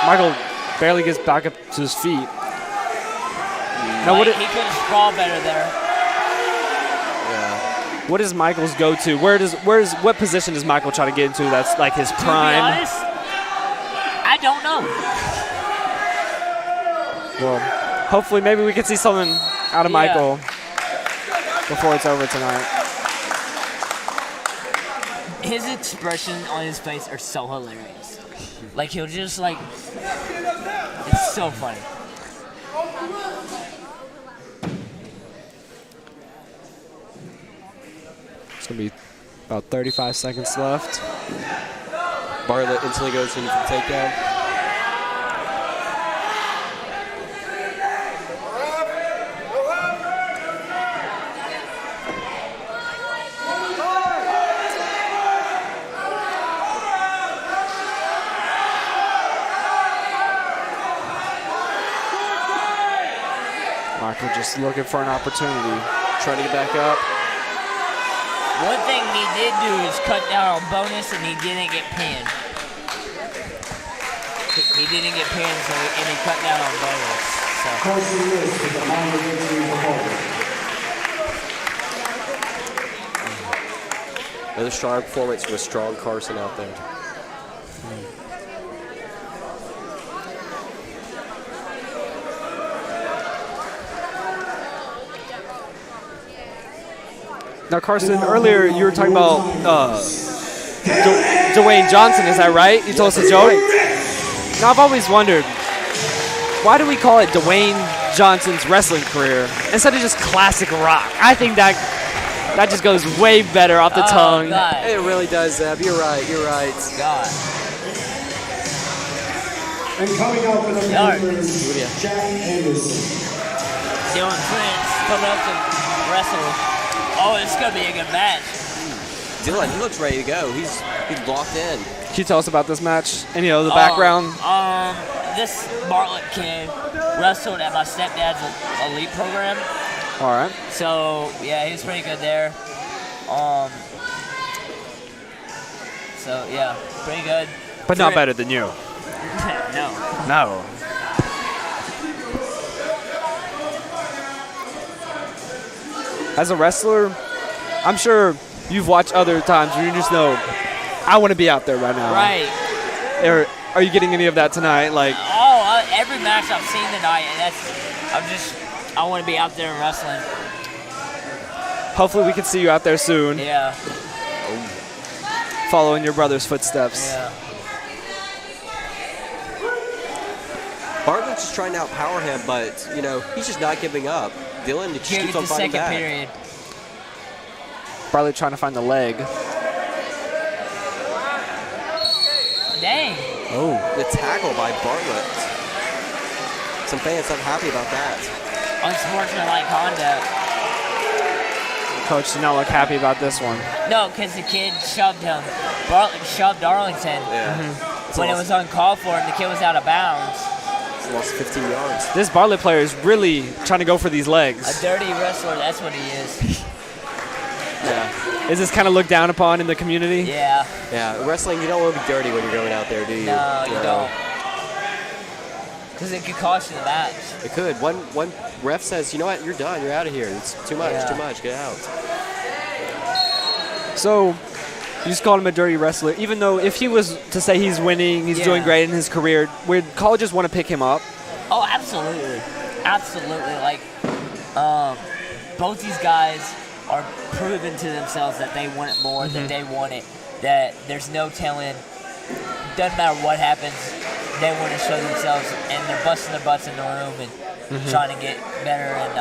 Michael barely gets back up to his feet. Now, he could sprawl better there. Yeah. What is Michael's go-to? What position does Michael try to get into that's like his prime? To be honest, I don't know. Well, hopefully maybe we can see something out of Michael before it's over tonight. His expression on his face are so hilarious. Like he'll just it's so funny. It's going to be about 35 seconds left. Bartlett instantly goes in for the takedown. Michael just looking for an opportunity. Trying to get back up. One thing he did do is cut down on bonus, and he didn't get pinned. He didn't get pinned, and he cut down on bonus. Another strong performance from a strong Carson out there. Now, Carson, earlier you were talking about Dwayne Johnson, is that right? You told us a joke? Now, I've always wondered, why do we call it Dwayne Johnson's wrestling career instead of just classic rock? I think that just goes way better off the tongue. God. It really does, Zeb. You're right. God. And coming out for the Panthers, Jack Anderson. Dylan Prince coming up to wrestle. Oh, it's going to be a good match. Dylan, he looks ready to go. He's locked in. Can you tell us about this match? And, the background? This Bartlett kid wrestled at my stepdad's elite program. All right. So, yeah, he was pretty good there. So, yeah, pretty good. But not better than you. No. No. As a wrestler, I'm sure you've watched other times where you just know, I want to be out there right now. Right. Are you getting any of that tonight? Every match I've seen tonight, I want to be out there and wrestling. Hopefully we can see you out there soon. Yeah. Following your brother's footsteps. Yeah. Bartlett's just trying to outpower him, but, he's just not giving up. Dylan just keeps on fighting back. Period. Bartlett trying to find the leg. Dang. Oh. The tackle by Bartlett. Some fans not happy about that. Unsportsmanlike conduct. Coach did not look happy about this one. No, because the kid shoved him. Bartlett shoved Arlington. Yeah. When it was uncalled for and the kid was out of bounds. He's lost 15 yards. This Bartlett player is really trying to go for these legs. A dirty wrestler, that's what he is. Yeah. Is this kind of looked down upon in the community? Yeah. Yeah, wrestling, you don't want to be dirty when you're going out there, do you? No, you don't. Because it could cost you the match. It could. One ref says, you know what, you're done, you're out of here. It's too much, too much, get out. So, you just called him a dirty wrestler. Even though if he was to say he's winning, he's doing great in his career, would colleges want to pick him up? Oh, absolutely. Absolutely. Both these guys are proving to themselves that they want it more, that they want it, that there's no telling. Doesn't matter what happens, they want to show themselves, and they're busting their butts in the room and trying to get better and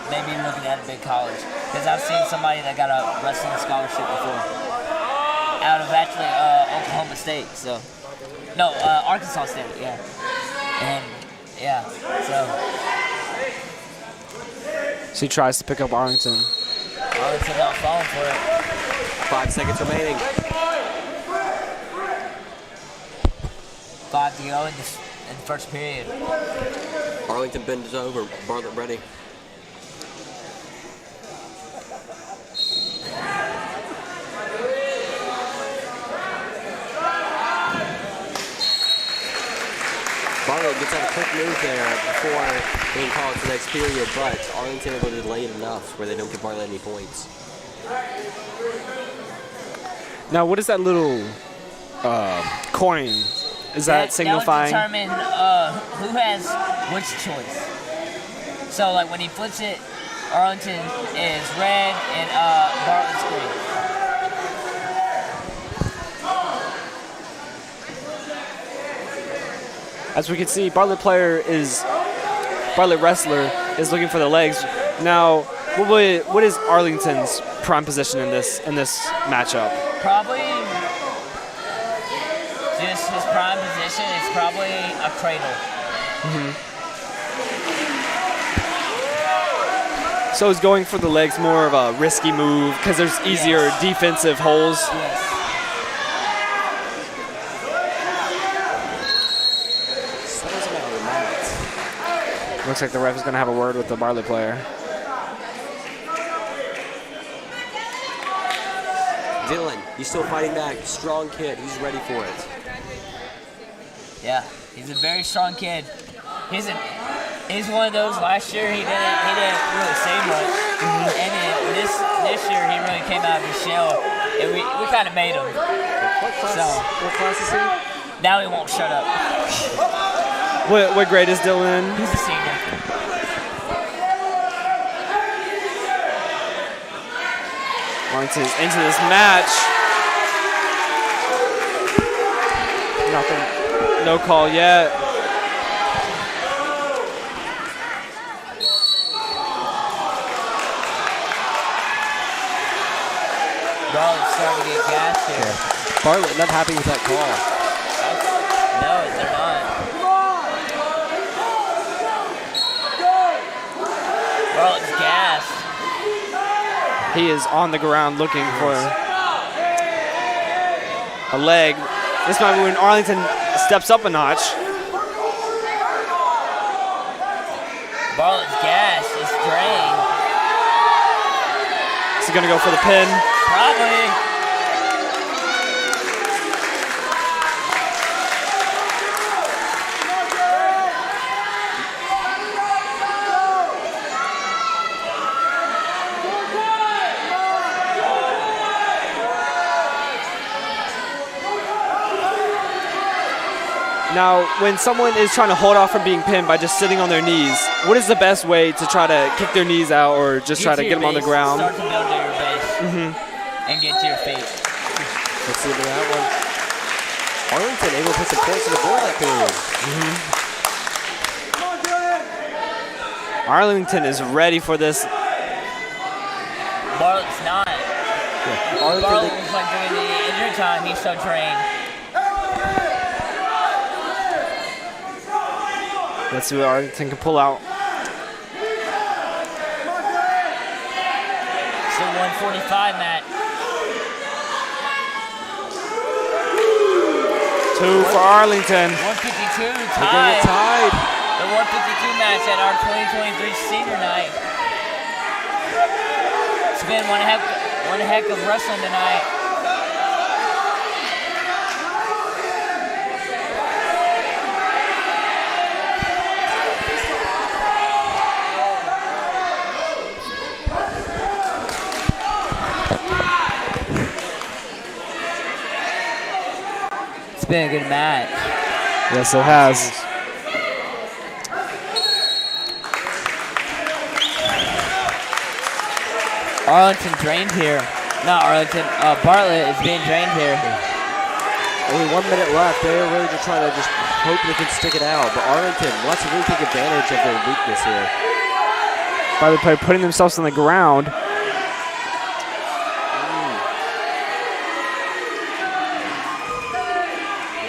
maybe looking at a big college. Because I've seen somebody that got a wrestling scholarship before out of actually Oklahoma State. Arkansas State, yeah. And, yeah, So he tries to pick up Arlington. Arlington not falling for it. 5 seconds remaining. 5 to go in the first period. Arlington bends over. Bartlett ready. Bartlett gets out a quick move there before being called to the next period, but Arlington able to delay it enough where they don't give Bartlett any points. Now, what is that little coin? Is that signifying? That would determine who has which choice. So, when he flips it, Arlington is red and Bartlett's green. As we can see, Bartlett wrestler is looking for the legs. Now, what is Arlington's prime position in this matchup? Probably just his prime position is probably a cradle. So he's going for the legs, more of a risky move because there's easier defensive holes. Yes. Looks like the ref is going to have a word with the Bartlett player. Dylan, he's still fighting back. Strong kid. He's ready for it. Yeah, he's a very strong kid. He's one of those. Last year he didn't really say much, and then this year he really came out of his shell, and we kind of made him. What class is he? Now he won't shut up. What grade is Dylan? He's a senior. Arlington's into this match. Nothing. No call yet. Bartlett's starting to get gas here. Bartlett not happy with that call. No, they're not. Bartlett's gassed. He is on the ground looking for a leg. This might be when Arlington steps up a notch. Bartlett's gas is drained. Is he going to go for the pin? Probably. Now, when someone is trying to hold off from being pinned by just sitting on their knees, what is the best way to try to kick their knees out or just try to get them on the ground? Start to build to your base and get to your feet. Let's see that one. Arlington able to put some points on the board that period. Arlington is ready for this. Bartlett's not. Yeah. Bartlett was like during the injury time, he's so trained. Let's see what Arlington can pull out. It's a 145 match. 2 for Arlington. 152 tied. tied. The 152 match at our 2023 senior night. It's been one heck of wrestling tonight. It's been a good match. Yes, it has. Arlington drained here. Not Arlington. Bartlett is being drained here. Only 1 minute left. They're really just trying to hope they can stick it out. But Arlington wants to really take advantage of their weakness here. Bartlett putting themselves on the ground.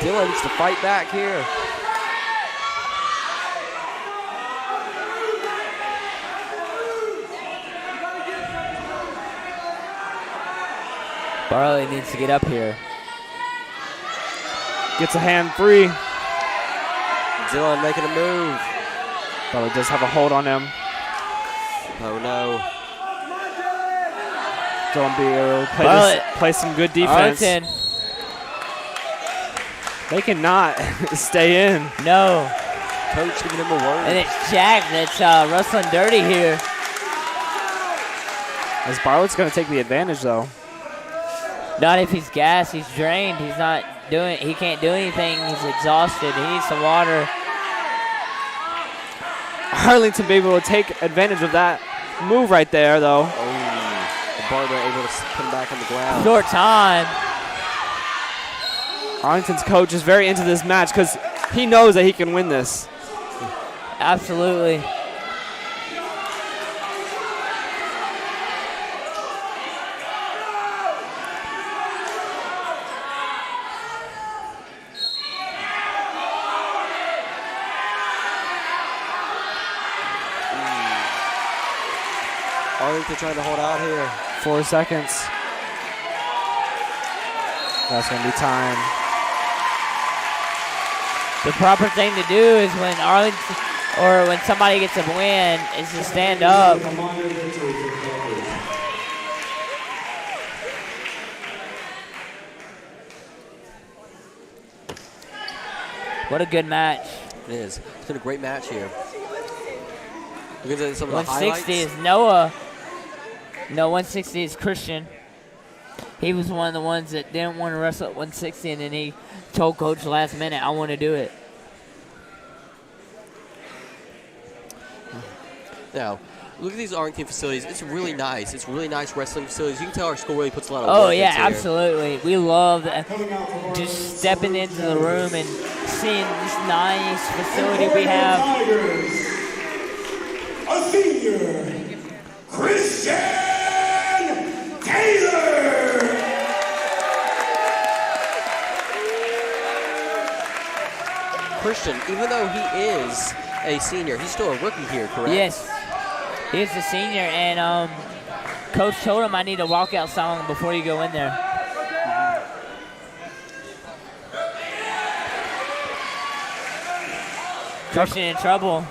Dylan needs to fight back here. Bartlett needs to get up here. Gets a hand free. Dylan making a move. Bartlett does have a hold on him. Oh no. Don't be able to play some good defense. Arlington. They cannot stay in. No. Coach giving him a word. And it's Jack that's wrestling dirty here. As Bartlett's going to take the advantage, though. Not if he's gassed. He's drained. He can't do anything. He's exhausted. He needs some water. Arlington be able to take advantage of that move right there, though. Oh, Bartlett able to put him back on the ground. Short time. Arlington's coach is very into this match because he knows that he can win this. Absolutely. Arlington trying to hold out here. 4 seconds. That's going to be time. The proper thing to do is when Arlington or when somebody gets a win is to stand up. What a good match. It is. It's been a great match here. Look at some of the 160 highlights. is Noah. No, 160 is Christian. He was one of the ones that didn't want to wrestle at 160, and then he told Coach last minute, I want to do it. Now, look at these Arlington facilities. It's really nice. It's really nice wrestling facilities. You can tell our school really puts a lot of work yeah, into here. absolutely. We love just stepping into the room and seeing this nice facility we have. A senior, Christian Taylor. Christian, even though he is a senior, he's still a rookie here, correct? Yes. He's a senior, and Coach told him I need a walkout song before you go in there. Christian in trouble.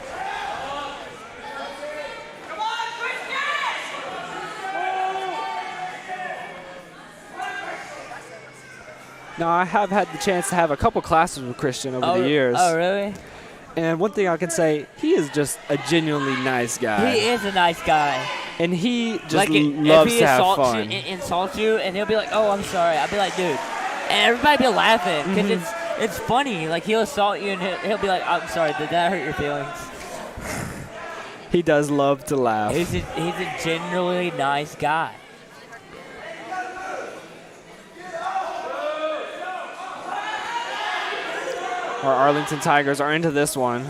Now, I have had the chance to have a couple classes with Christian over the years. Oh, really? And one thing I can say, he is just a genuinely nice guy. He is a nice guy. And he just like loves if he to have fun. Insults you, and he'll be like, "Oh, I'm sorry." I'll be like, "Dude," and everybody be laughing because it's funny. Like he'll assault you, and he'll be like, "I'm sorry, did that hurt your feelings?" He does love to laugh. He's a genuinely nice guy. Our Arlington Tigers are into this one.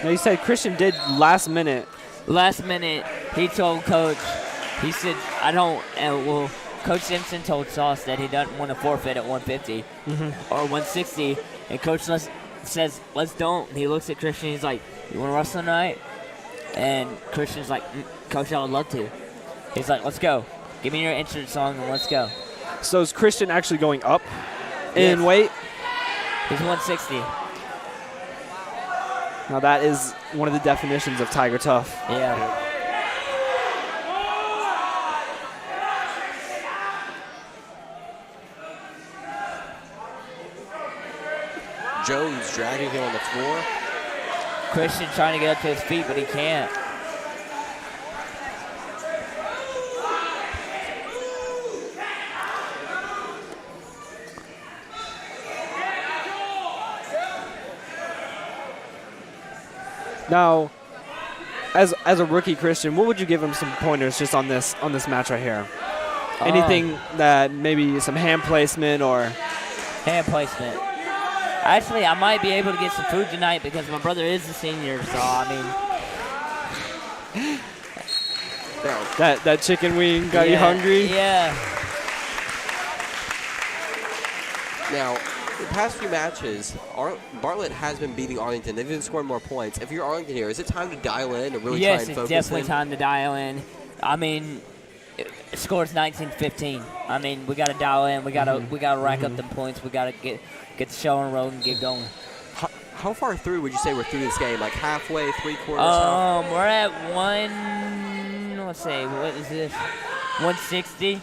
Now you said Christian did last minute. Last minute, he told Coach, he said, I don't, well, Coach Simpson told Sauce that he doesn't want to forfeit at 150 or 160. And Coach says, let's don't. And he looks at Christian, he's like, you want to wrestle tonight? And Christian's like, Coach, I would love to. He's like, let's go. Give me your entrance song and let's go. So is Christian actually going up in weight? He's 160. Now that is one of the definitions of Tiger Tough. Yeah. Jones dragging him on the floor. Christian trying to get up to his feet, but he can't. Now, as a rookie Christian, what would you give him some pointers just on this match right here? Anything that maybe some hand placement or hand placement. Actually, I might be able to get some food tonight because my brother is a senior, so I mean. That chicken wing got you hungry? Yeah. Now, the past few matches, Bartlett has been beating Arlington. They've been scoring more points. If you're Arlington here, is it time to dial in and really try and focus? Yes, it's definitely time to dial in. I mean, it scores 19-15. I mean, we got to dial in. We got to rack up them points. We got to get the show on the road and get going. How far through would you say we're through this game? Like halfway, three-quarters? We're at let's see, what is this? 160.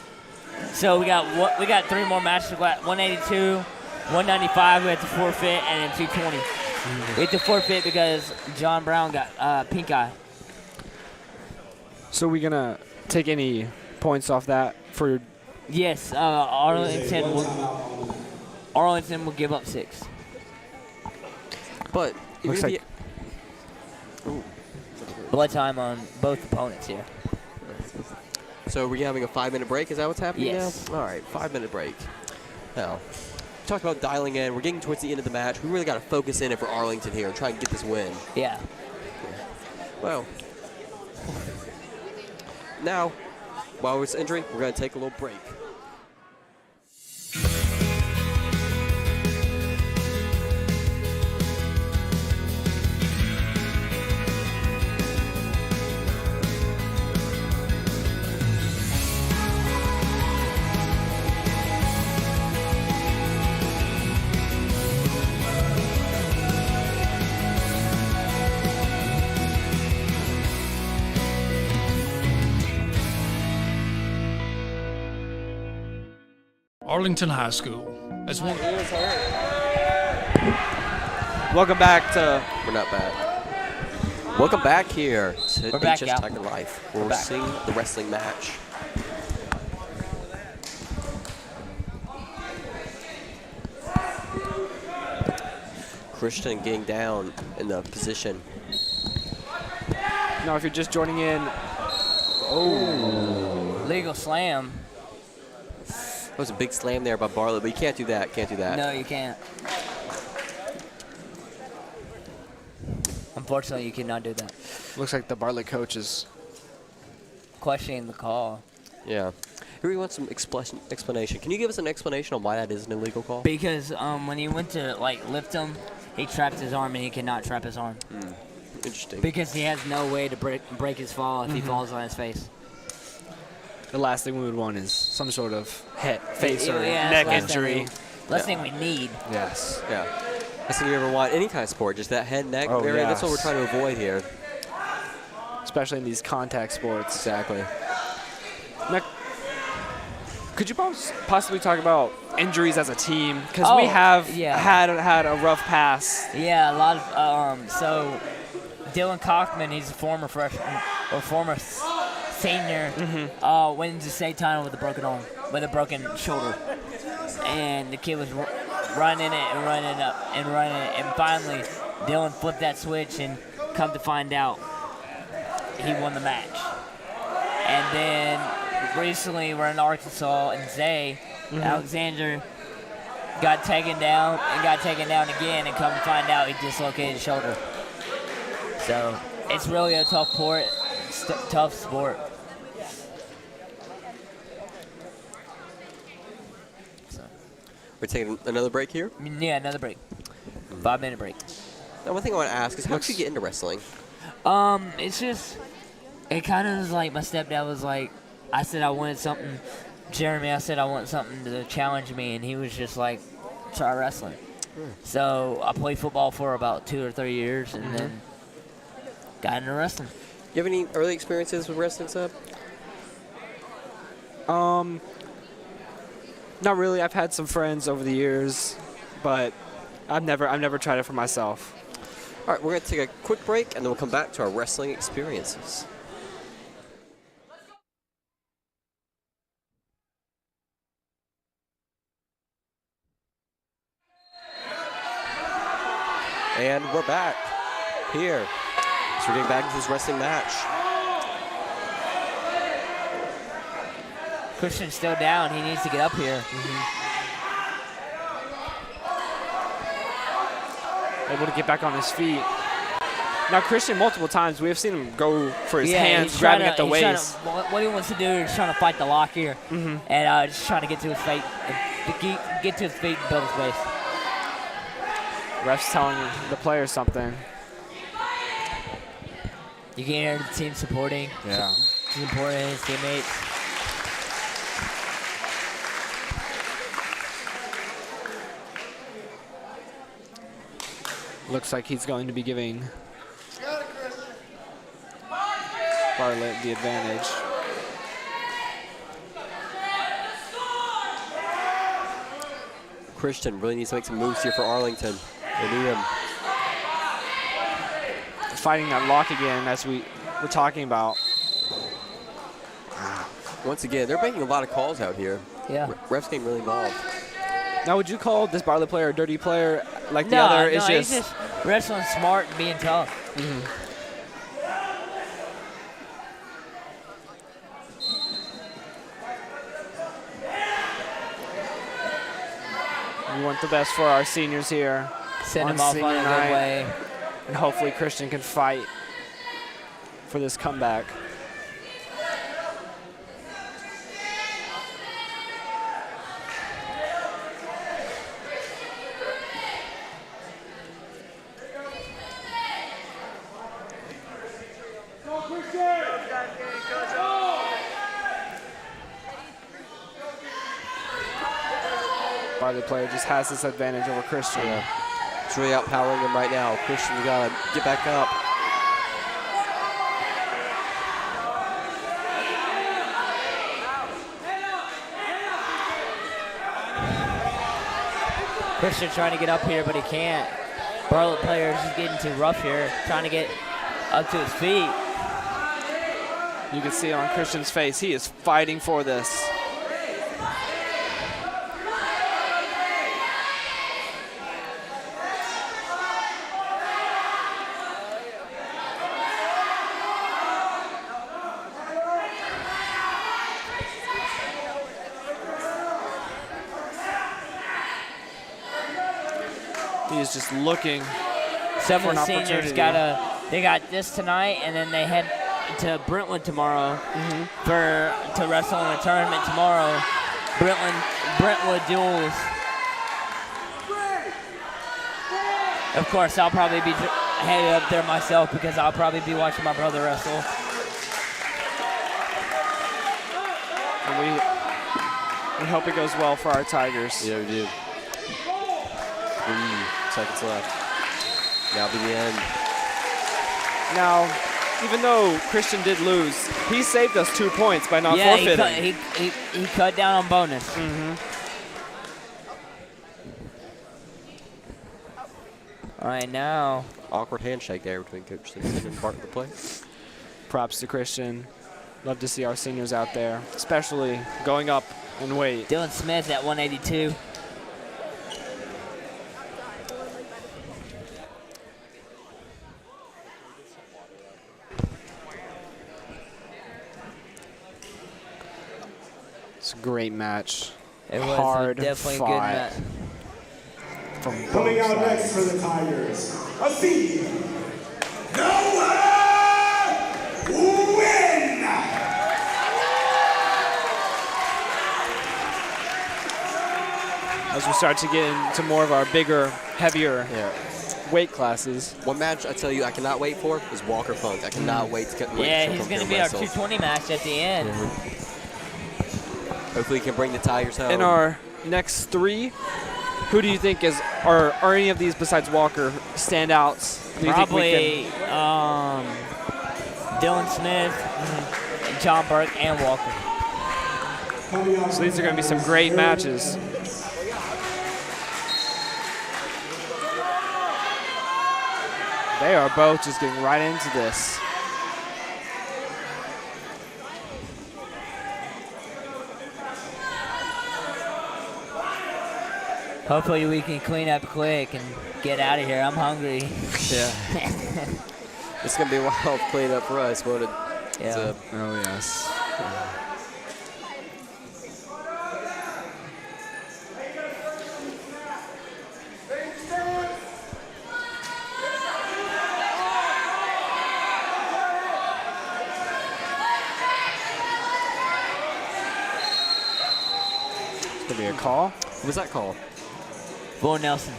So we got 3 more matches. We got 182, 195. We had to forfeit, and then 220. We had to forfeit because John Brown got pink eye. So we gonna take any points off that for? Yes, Arlington will give up 6. But looks like blood time on both opponents here. So we're having a 5-minute break. Is that what's happening yes. now? All right, 5-minute break. Now, we talked about dialing in. We're getting towards the end of the match. We really got to focus in it for Arlington here and try and get this win. Yeah. Well, now, while it's injury, we're going to take a little break. Arlington High School. As one. Welcome back to. We're not bad. Welcome back here to HS Tiger Life, where we're seeing the wrestling match. Christian getting down in the position. Now, if you're just joining in, legal slam. That was a big slam there by Bartlett, but you can't do that. Can't do that. No, you can't. Unfortunately, you cannot do that. Looks like the Bartlett coach is questioning the call. Yeah. Here we want some explanation. Can you give us an explanation on why that is an illegal call? Because when he went to lift him, he trapped his arm and he cannot trap his arm. Interesting. Because he has no way to break his fall if he falls on his face. The last thing we would want is some sort of face or neck injury. Last thing we need. Yes. Yeah. That's what you ever want any kind of sport, just that head, neck area. That's what we're trying to avoid here. Especially in these contact sports. Exactly. Now, could you possibly talk about injuries as a team? Because we have had a rough pass. Yeah, a lot of so Dylan Cockman, he's a former freshman or former senior, wins the state title with a broken arm, with a broken shoulder, and the kid was running it and running up and running it, and finally Dylan flipped that switch, and come to find out, he won the match. And then recently we're in Arkansas, and Zay Alexander got taken down again, and come to find out he dislocated his shoulder. So it's really a tough sport. So we're taking another break here? Yeah, another break. 5-minute break. Now, one thing I want to ask is, how did you get into wrestling? It's just, it kind of was like my stepdad was like, I said I wanted something. Jeremy, I said I want something to challenge me, and he was just like, try wrestling. So I played football for about 2 or 3 years, and then got into wrestling. You have any early experiences with wrestling, Seb? Not really. I've had some friends over the years, but I've never tried it for myself. All right, we're going to take a quick break, and then we'll come back to our wrestling experiences. And we're back here. So we're getting back into this wrestling match. Christian's still down. He needs to get up here. Able to get back on his feet. Now, Christian, multiple times, we have seen him go for his hands, grabbing at the waist. What he wants to do is trying to fight the lock here, and just trying to get to his feet, get to his feet and build his base. Ref's telling the player something. You can hear the team supporting. Yeah. Supporting his teammates. Looks like he's going to be giving Bartlett the advantage. Christian really needs to make some moves here for Arlington. They need him. Fighting that lock again, as we were talking about. Once again, they're making a lot of calls out here. Yeah. Refs getting really involved. Now, would you call this Bartlett player a dirty player? Like the other is he's just wrestling smart and being tough. We want the best for our seniors here. Send him off on a good way. And hopefully Christian can fight for this comeback. Bartlett player just has this advantage over Christian. Yeah. It's really outpowering him right now. Christian, you gotta get back up. Christian trying to get up here, but he can't. Bartlett player is just getting too rough here, trying to get up to his feet. You can see it on Christian's face. He is fighting for this. He is just looking Some for of an the seniors opportunity. they got this tonight, and then they head to Brentwood tomorrow to wrestle in a tournament tomorrow. Brentwood duels. Of course, I'll probably be headed up there myself because I'll probably be watching my brother wrestle. And we hope it goes well for our Tigers. Yeah, we do. 3 seconds left. That'll be the end. Now, even though Christian did lose, he saved us 2 points by not forfeiting. He cut down on bonus. All right, now. Awkward handshake there between Coach Simpson and Bartlett the play. Props to Christian. Love to see our seniors out there, especially going up in weight. Dylan Smith at 182. It's a great match. It was hard definitely fought. a good match. Coming out next for the Tigers, a senior, Noah Win! As we start to get into more of our bigger, heavier weight classes. One match I tell you I cannot wait for is Walker Funk. I cannot wait to get he's going to be our 220 match at the end. Hopefully he can bring the Tigers home. In our next 3, who do you think are any of these besides Walker standouts? Probably Dylan Smith, John Burke, and Walker. So these are going to be some great matches. They are both just getting right into this. Hopefully we can clean up quick and get out of here. I'm hungry. Yeah. It's going to be a wild cleanup for us, won't it? Yeah. Oh, yes. It's going to be a call. What was that call? Bo Nelson.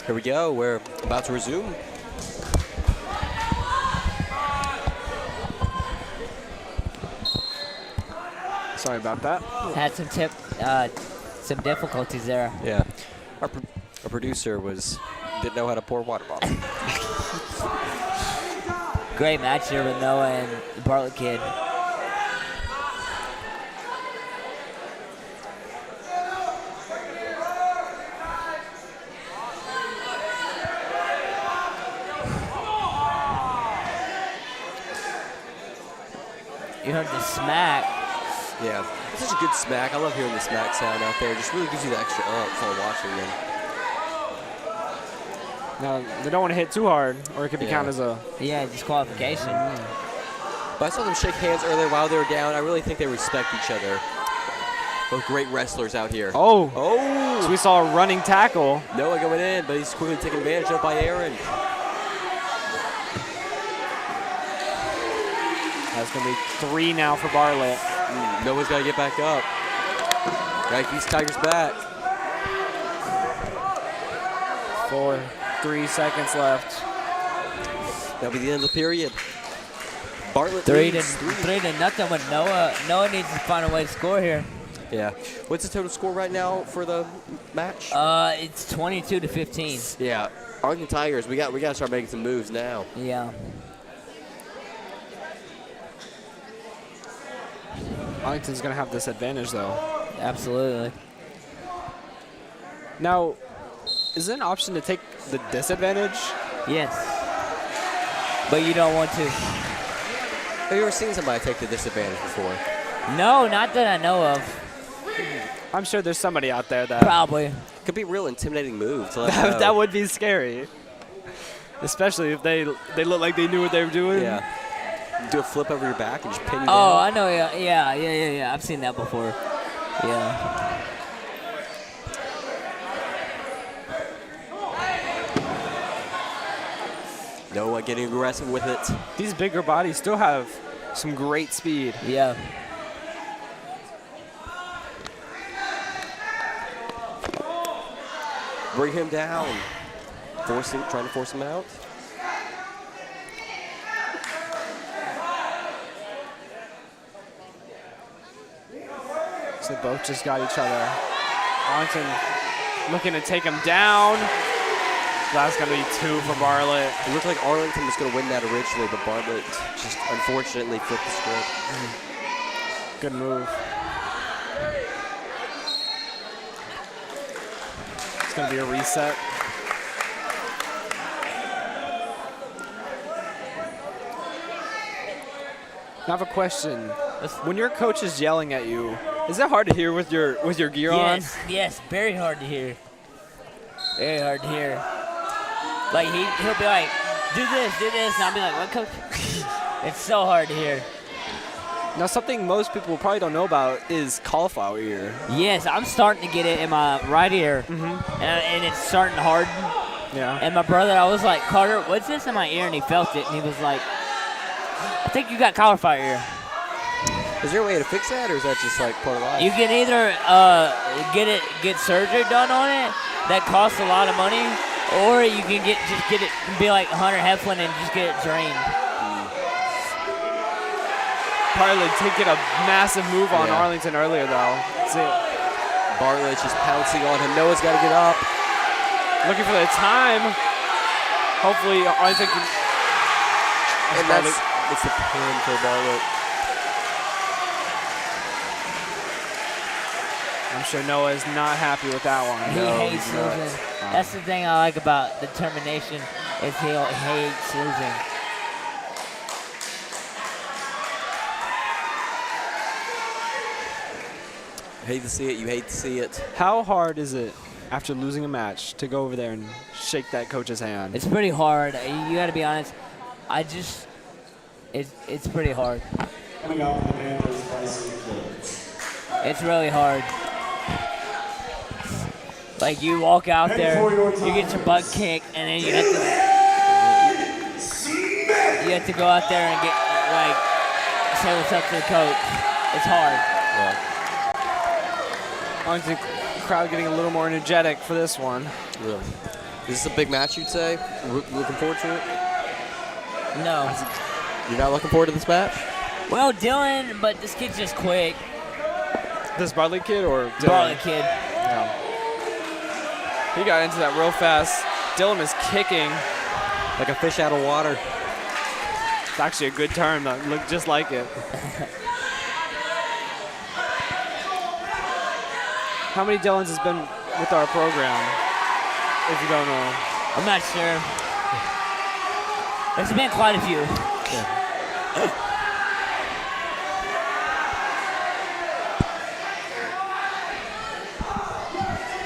Here we go. We're about to resume. Sorry about that. Had some difficulties there. Yeah. Our producer didn't know how to pour water bottle. Great match here with Noah and the Bartlett kid. You heard the smack. Yeah, it's such a good smack. I love hearing the smack sound out there. It just really gives you the extra while watching them. Now, they don't want to hit too hard, or it could be counted as a... Yeah, disqualification. But I saw them shake hands earlier while they were down. I really think they respect each other. Both great wrestlers out here. Oh! Oh! So we saw a running tackle. Noah going in, but he's quickly taken advantage of by Aaron. That's going to be 3 now for Bartlett. Noah's got to get back up. Got to keep these Tigers back. 3 seconds left. That'll be the end of the period. Bartlett 3 leads. to nothing with Noah. Noah needs to find a way to score here. Yeah. What's the total score right now for the match? It's 22-15. Yeah. Arlington Tigers, we got to start making some moves now. Yeah. Arlington's going to have this advantage, though. Absolutely. Now, is it an option to take the disadvantage? Yes. But you don't want to. Have you ever seen somebody take the disadvantage before? No, not that I know of. I'm sure there's somebody out there that... Probably. Could be a real intimidating move. To that would be scary. Especially if they look like they knew what they were doing. Yeah. Do a flip over your back and just pin you down. Oh, I know. Yeah. I've seen that before. Yeah. Noah getting aggressive with it. These bigger bodies still have some great speed. Yeah. Bring him down. Trying to force him out. So they both just got each other. Arlington looking to take him down. That's going to be 2 for Bartlett. It looked like Arlington was going to win that originally, but Bartlett just unfortunately flipped the script. Good move. It's going to be a reset. I have a question. When your coach is yelling at you, is it hard to hear with your gear on? Yes, very hard to hear. Very hard to hear. Like he'll be like, do this, and I'll be like, what, coach? It's so hard to hear. Now, something most people probably don't know about is cauliflower ear. Yes, I'm starting to get it in my right ear, and it's starting to harden. Yeah. And my brother, I was like, Carter, what's this in my ear? And he felt it, and he was like, I think you got cauliflower ear. Is there a way to fix that, or is that just like part of life? You can either get surgery done on it that costs a lot of money, or you can just get it, be like Hunter Heflin and just get it drained. Bartlett did get a massive move on Arlington earlier, though. See it. Bartlett's just pouncing on him. Noah's got to get up. Looking for the time. Hopefully Arlington can. And it's a pin for Bartlett. I'm sure Noah is not happy with that one. He hates losing. That's the thing I like about determination is he hates losing. Hate to see it. You hate to see it. How hard is it after losing a match to go over there and shake that coach's hand? It's pretty hard. You got to be honest. It's pretty hard. Coming out from the Panthers, Bryson Kids. It's really hard. Like you walk out there, you get your butt kicked, and then you have to go out there and get say what's up to the coach. It's hard. Yeah. Arlington crowd getting a little more energetic for this one. Really? Is this a big match, you'd say? Looking forward to it? No. You're not looking forward to this match? Well, Dylan, but this kid's just quick. This Bartlett kid or Dylan? Bartlett kid. Yeah. He got into that real fast. Dylan is kicking. Like a fish out of water. It's actually a good term that looked just like it. How many Dylans has been with our program, if you don't know? I'm not sure. There's been quite a few. Yeah.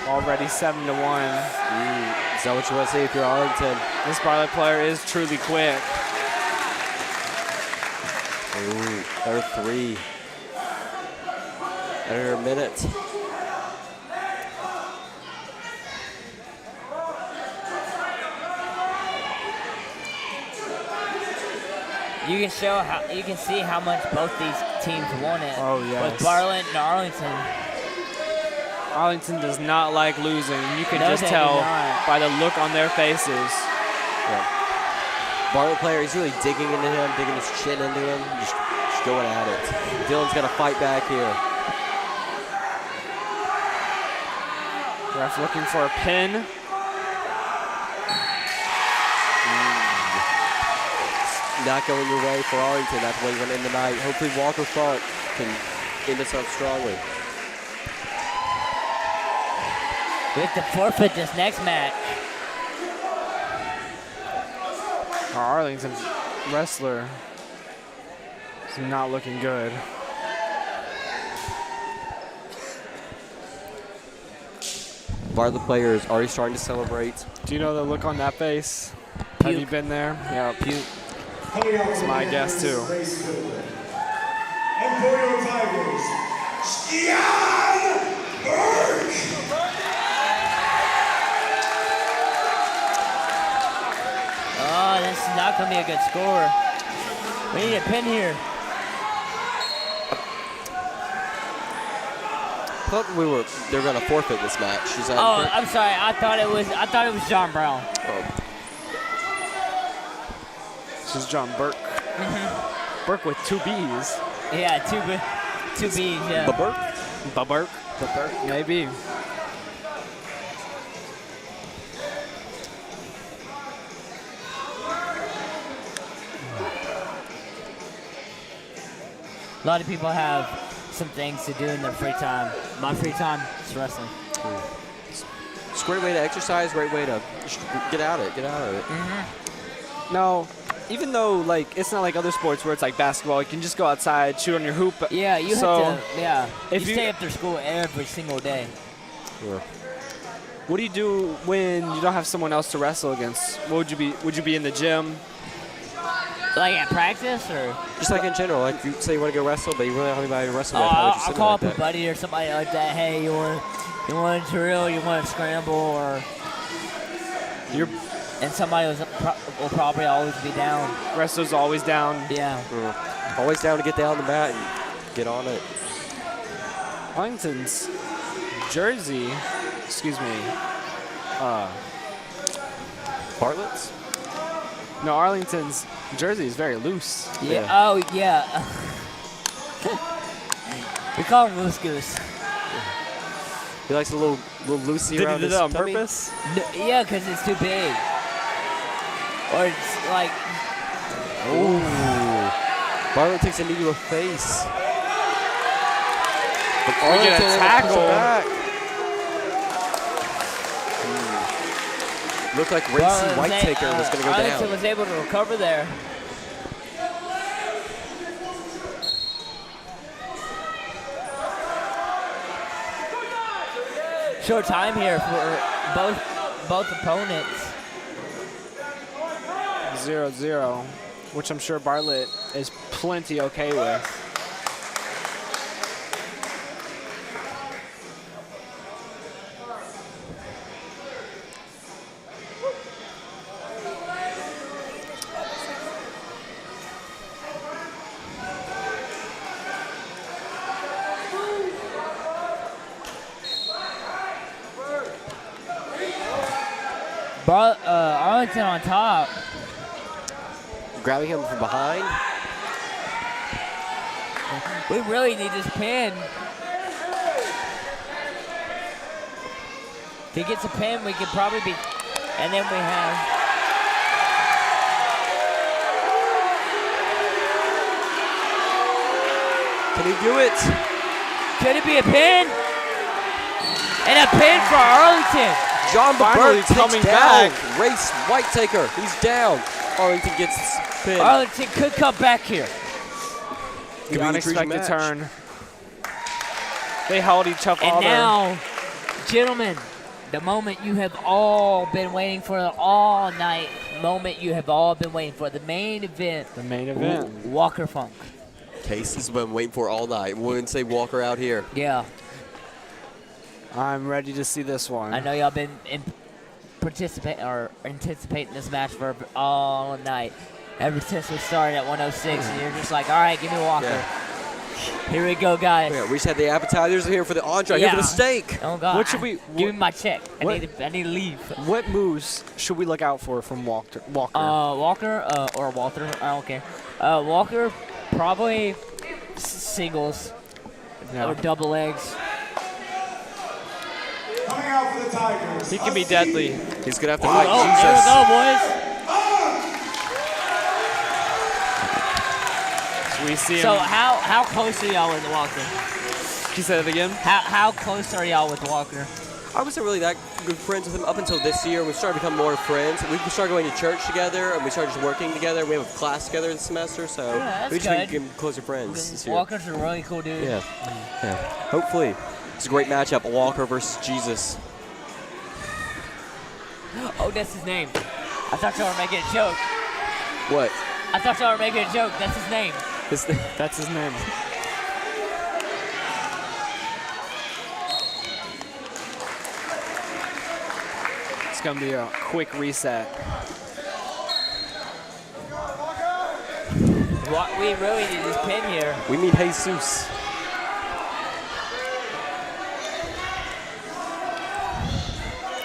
Already 7-1. Is that what you want to say if you're Arlington? This Bartlett player is truly quick. Ooh, they're 3. Under a minute. You can see how much both these teams want it. Oh, yes. With Bartlett and Arlington. Arlington does not like losing. You can No, just they tell do not. by the look on their faces. Yeah. Bartlett player, he's really digging into him, digging his chin into him, just going at it. Dylan's got to fight back here. Ref looking for a pin. Not going your way for Arlington. That's the way you went in the night. Hopefully Walker Funk can end this up strongly. We have to forfeit this next match. Our Arlington wrestler is not looking good. Bartlett player is already starting to celebrate. Do you know the look on that face? Have you been there? Yeah, puke. That's my guess too. And for your Tigers, Jan Burke! Oh, this is not going to be a good score. We need a pin here. I thought they were going to forfeit this match. Is that Oh, correct? I'm sorry. I thought it was John Brown. Oh. This is John Burke. Burke with 2 B's. Yeah, two B's, yeah. Burke, maybe. A lot of people have some things to do in their free time. My free time is wrestling. It's a great way to exercise, great way to get out of it. No, even though like it's not like other sports where it's like basketball, you can just go outside, shoot on your hoop. Yeah, you so have to. Yeah, if you stay after school every single day. Sure. What do you do when you don't have someone else to wrestle against? What would you be? Would you be in the gym? Like at practice, or just like in general, like you say you want to go wrestle, but you really don't have anybody to wrestle with. I'll call up a buddy or somebody like that. Hey, you want to drill? You want to scramble? Or and somebody will probably always be down. Wrestler's always down. Yeah. Always down to get down the mat and get on it. Arlington's jersey, excuse me. Bartlett's? No, Arlington's jersey is very loose. Yeah. Oh, yeah. We call him Loose Goose. He likes a little loosey around his on tummy? purpose? No, yeah, because it's too big. Or it's like... Ooh. Bartlett takes a knee to the face. We get a tackle. Looked like Racy Whitetaker was going to go down. Arlington was able to recover there. Short time here for both opponents. 0-0, which I'm sure Bartlett is plenty okay with. Arlington on top. Grabbing him from behind. We really need this pin. If he gets a pin, we could probably be... And then we have... Can he do it? Could it be a pin? And a pin for Arlington. John Finally Burke coming down. back. Race Whitetaker. He's down. Arlington gets pinned. Arlington could come back here. The unexpected turn. They held each other. And now, gentlemen, the moment you have all been waiting for all night, moment you have all been waiting for, the main event. The main event. Walker Funk. Case has been waiting for all night. We wouldn't say Walker out here. Yeah. I'm ready to see this one. I know y'all been anticipating this match for all night. Ever since we started at 106, and you're just like, all right, give me Walker. Yeah. Here we go, guys. Yeah, we just had the appetizers here for the entree, here for the steak. Oh God! What should we? Give me my check. I need to leave. What moves should we look out for from Walker? Walker or Walter? I don't care. Walker probably singles or double legs. Coming out for the Tigers. He can be deadly. He's gonna have to fight Jesus. Jesus. Here we go, boys. We see him. So how close are y'all with Walker? Can you say that again? How close are y'all with Walker? I wasn't really that good friends with him up until this year. We started to become more friends. We started going to church together, and we started just working together. We have a class together this semester, so we just became closer friends this year. Walker's a really cool dude. Yeah. Hopefully. It's a great matchup, Walker versus Jesus. Oh, that's his name. I thought y'all were making a joke. What? I thought y'all were making a joke. That's his name. That's his name. It's going to be a quick reset. We really need this pin here. We need Jesus.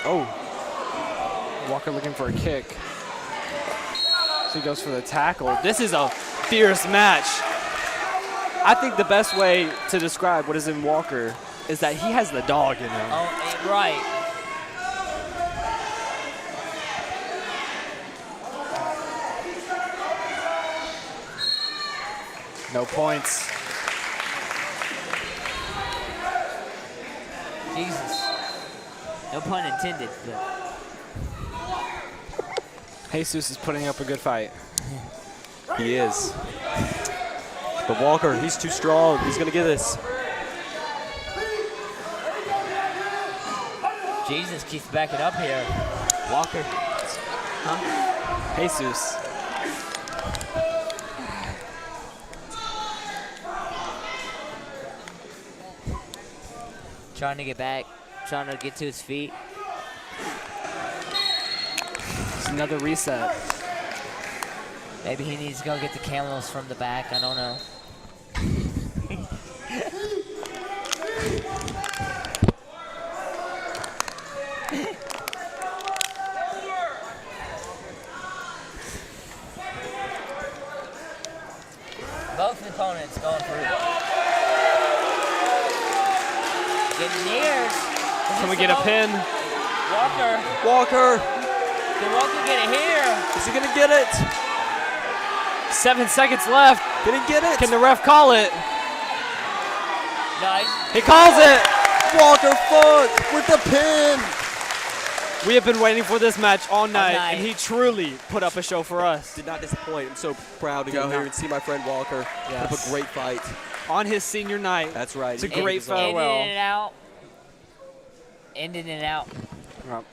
Oh. Walker looking for a kick. So he goes for the tackle. This is a fierce match. I think the best way to describe what is in Walker is that he has the dog in him. Oh, right. No points. Jesus. No pun intended, but. Jesus is putting up a good fight. He is. But Walker, he's too strong. He's going to get this. Jesus keeps backing up here. Walker. Huh? Jesus. Trying to get back, trying to get to his feet. It's another reset. Maybe he needs to go get the camels from the back. I don't know. Both opponents going through. Getting near. Can we get a pin? Walker. Can Walker get it here? Is he going to get it? 7 seconds left. Can he get it? Can the ref call it? Nice. He calls it. Walker Funk with the pin. We have been waiting for this match all night, and he truly put up a show for us. Did not disappoint. I'm so proud to go here and see my friend Walker put up a great fight. On his senior night. That's right. It's a great farewell. Ending it out. Yep.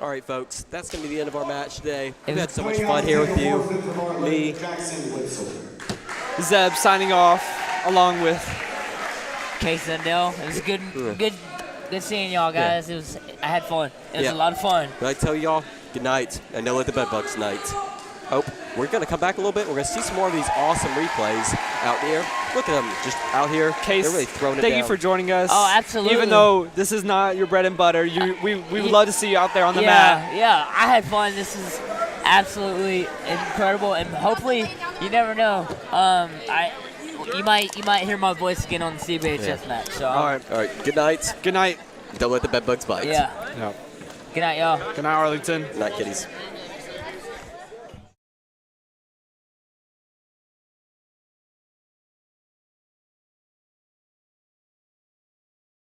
All right, folks, that's going to be the end of our match today. We've had so much fun here with you. Me. Zeb signing off, along with Case Sundell. It was good seeing y'all guys. Yeah. I had fun. It was a lot of fun. But I tell y'all, good night, and don't let the bedbugs night. Oh, we're going to come back a little bit. We're going to see some more of these awesome replays out here. Look at them just out here. Case, they're really throwing it thank down. you for joining us. Oh, absolutely. Even though this is not your bread and butter, we would love to see you out there on the mat. Yeah, I had fun. This is absolutely incredible, and hopefully, you never know. You might hear my voice again on the CBHS match. So all right. Good night. Good night. Don't let the bedbugs bite. Yeah. No. Good night, y'all. Good night, Arlington. Good night, kiddies.